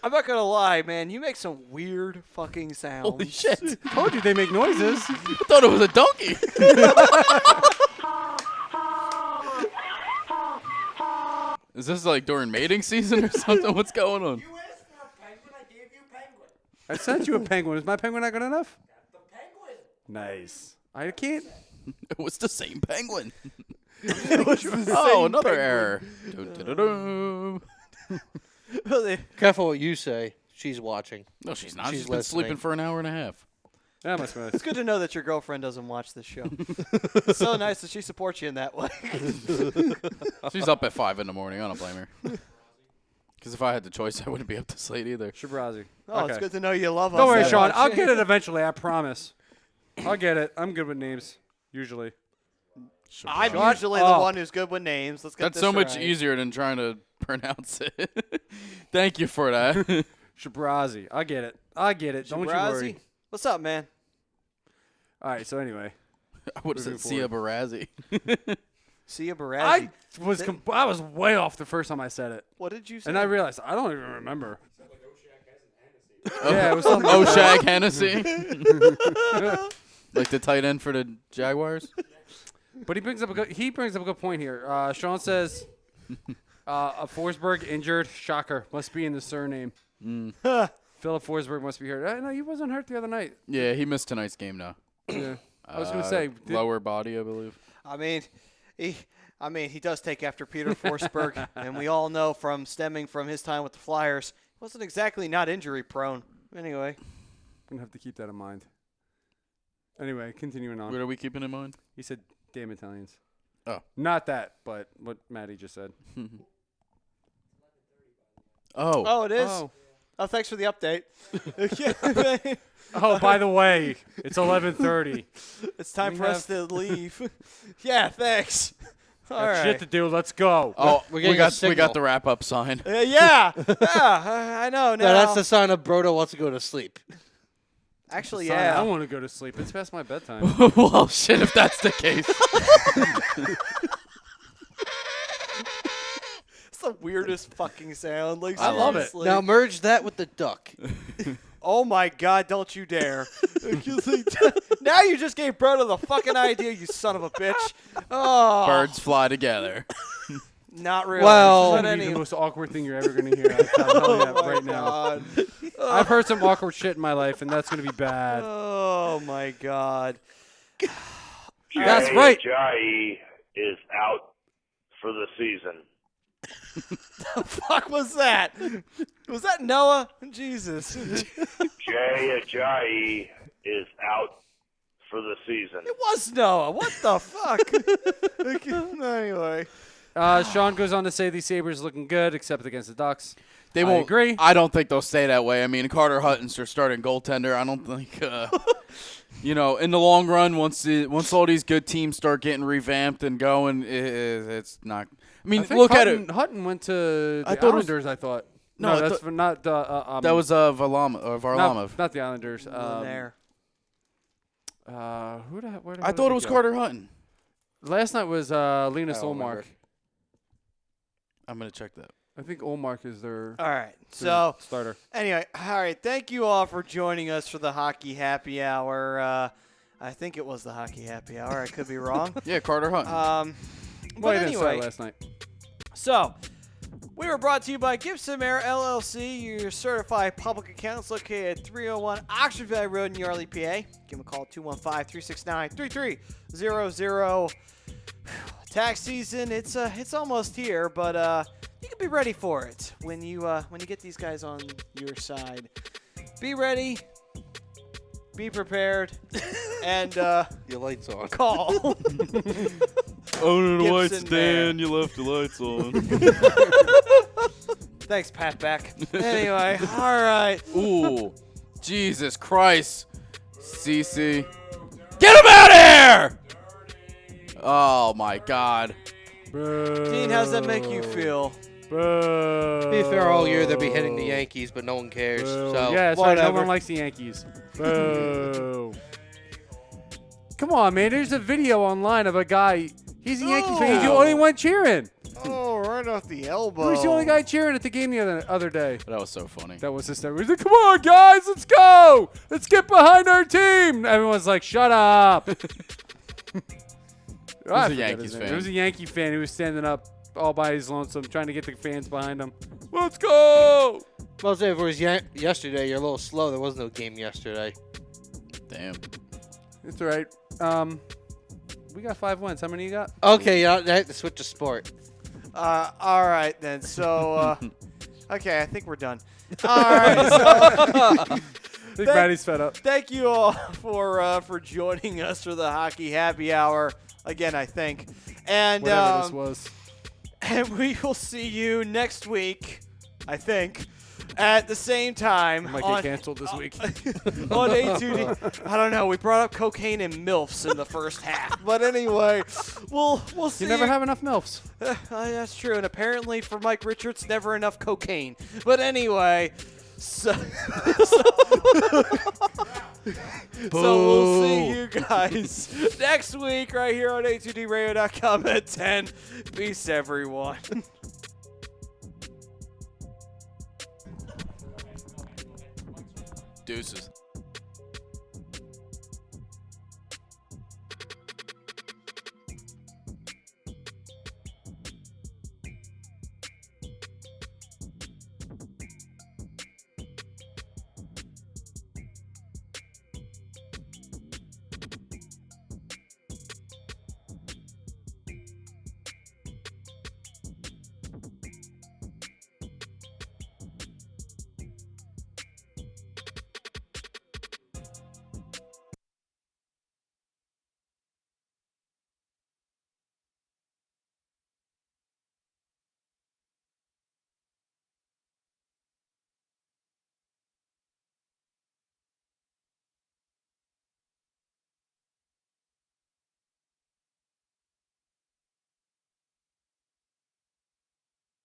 I'm not going to lie, man. You make some weird fucking sounds. Holy shit. Told you they make noises. I thought it was a donkey. Is this like during mating season or something? What's going on? You asked for a penguin, I gave you penguin. I sent you a penguin. Is my penguin not good enough? The penguin. Nice. I can't. It was the same penguin. Another error. Do-do-do-do. Careful what you say. She's watching. No, she's not. She's She's been listening. sleeping for an hour and a half. That must be It's good to know that your girlfriend doesn't watch this show. It's so nice that she supports you in that way. She's up at 5 in the morning. I don't blame her. Because if I had the choice, I wouldn't be up this late either. Shabrazi. Oh, it's good to know you love us. Don't worry, that Sean. much. I'll get it eventually. I promise. I'll get it. I'm good with names usually. I'm Shut usually up. the one who's good with names. Let's get That's this so much right. easier than trying to pronounce it. Thank you for that. Shabrazi. I get it. I get it. Don't you worry. Shabrazi? What's up, man? All right. So anyway, I would have said Moving Sia Barazzi. See you, Barazzi. I was way off the first time I said it, What did you say? and I realized I don't even remember. Yeah, it was something. Oshag Hennessy. Like the tight end for the Jaguars. But he brings up a good point here. Sean says, a Forsberg injured. Shocker. Must be in the surname. Philip Forsberg must be hurt. No, he wasn't hurt the other night. Yeah, he missed tonight's game now. Yeah. I was going to say. Lower body, I believe. I mean, he does take after Peter Forsberg, and we all know from stemming from his time with the Flyers, he wasn't exactly not injury prone. Anyway, I'm going to have to keep that in mind. Anyway, continuing on. What are we keeping in mind? He said, damn Italians. Oh. Not that, but what Maddie just said. oh, it is. Oh. Oh, thanks for the update. Oh, by the way, it's 11:30. It's time We for us to leave. Yeah, thanks. All Got right. shit to do. Let's go. Oh, We're we getting a got signal. the wrap up sign. Yeah, I know now. No, that's the sign of Brodo wants to go to sleep. Actually, Sorry, yeah. I want to go to sleep. It's past my bedtime. Well, shit, if that's the case. It's the weirdest fucking sound. Like, I love it. seriously. Now merge that with the duck. Oh my God! Don't you dare! Now you just gave Brodo the fucking idea, you son of a bitch. Oh, Birds fly together. not really. Well- But It's gonna be anyway. the most awkward thing you're ever going to hear. I'm telling you that Oh my right now. God. I've heard some awkward shit in my life, and that's going to be bad. Oh my God. That's right. Jai is out for the season. Fuck was that? Was that Noah? Jesus. Jay Ajayi is out for the season. It was Noah. What the fuck? Anyway. Sean goes on to say these Sabres looking good, except against the Ducks. They I won't agree. I don't think they'll stay that way. I mean, Carter Hutton's their starting goaltender. I don't think, in the long run, once all these good teams start getting revamped and going, it's not. I mean, look at it. Hutton went to I the thought it was- Islanders, I thought. No, I that's thought- not the. That was Varlamov. Not the Islanders. There. Where I thought it was Carter Hutton. Last night was Linus don't Olmark. remember. I'm gonna check that. I think Olmark is their All right. So, starter. anyway, all right. Thank you all for joining us for the Hockey Happy Hour. I think it was the Hockey Happy Hour. I could be wrong. Yeah, Carter Hutton. But Well, he didn't start anyway, last night. so we were brought to you by Gibson Air LLC, your certified public accountants located at 301 Oxford Valley Road in Yardley, PA. Give them a call 215-369-3300. Tax season, it's almost here, but you can be ready for it when you get these guys on your side. Be ready, be prepared, and Your lights on. call. Oh, the lights, Dan. You left the lights on. Thanks, Pat Beck. Anyway, all right. Ooh, Jesus Christ, CC, get him out of here! Oh my God. Dean, how's that make you feel? To be fair, all year they'll be hitting the Yankees, but no one cares. So yeah, that's right. No whatever. one likes the Yankees. Boo. Come on, man. There's a video online of a guy. He's a Yankees fan. He's the only one cheering. Oh, right off the elbow. Who was the only guy cheering at the game the other day? That was so funny. That was hysterical. He's like, come on, guys, let's go. Let's get behind our team. Everyone's like, shut up. I forget Yankees his name. fan. It was a Yankee fan who was standing up all by his lonesome, trying to get the fans behind him. Let's go! Well, if it was yesterday, you're a little slow. There was no game yesterday. Damn. It's all right. We got 5 wins. How many you got? Okay, I have to switch to sport. All right then. So, okay, I think we're done. All right. So, I think Maddie's fed up. thank you all for joining us for the Hockey Happy Hour again. I think, and Whatever this was. and we will see you next week. I think. At the same time, Might on, get canceled this week. on A2D. I don't know. We brought up cocaine and MILFs in the first half, but anyway, we'll see. You never have enough MILFs. That's true, and apparently for Mike Richards, never enough cocaine. But anyway, so we'll see you guys next week right here on A2DRadio.com at 10. Peace, everyone. Deuces.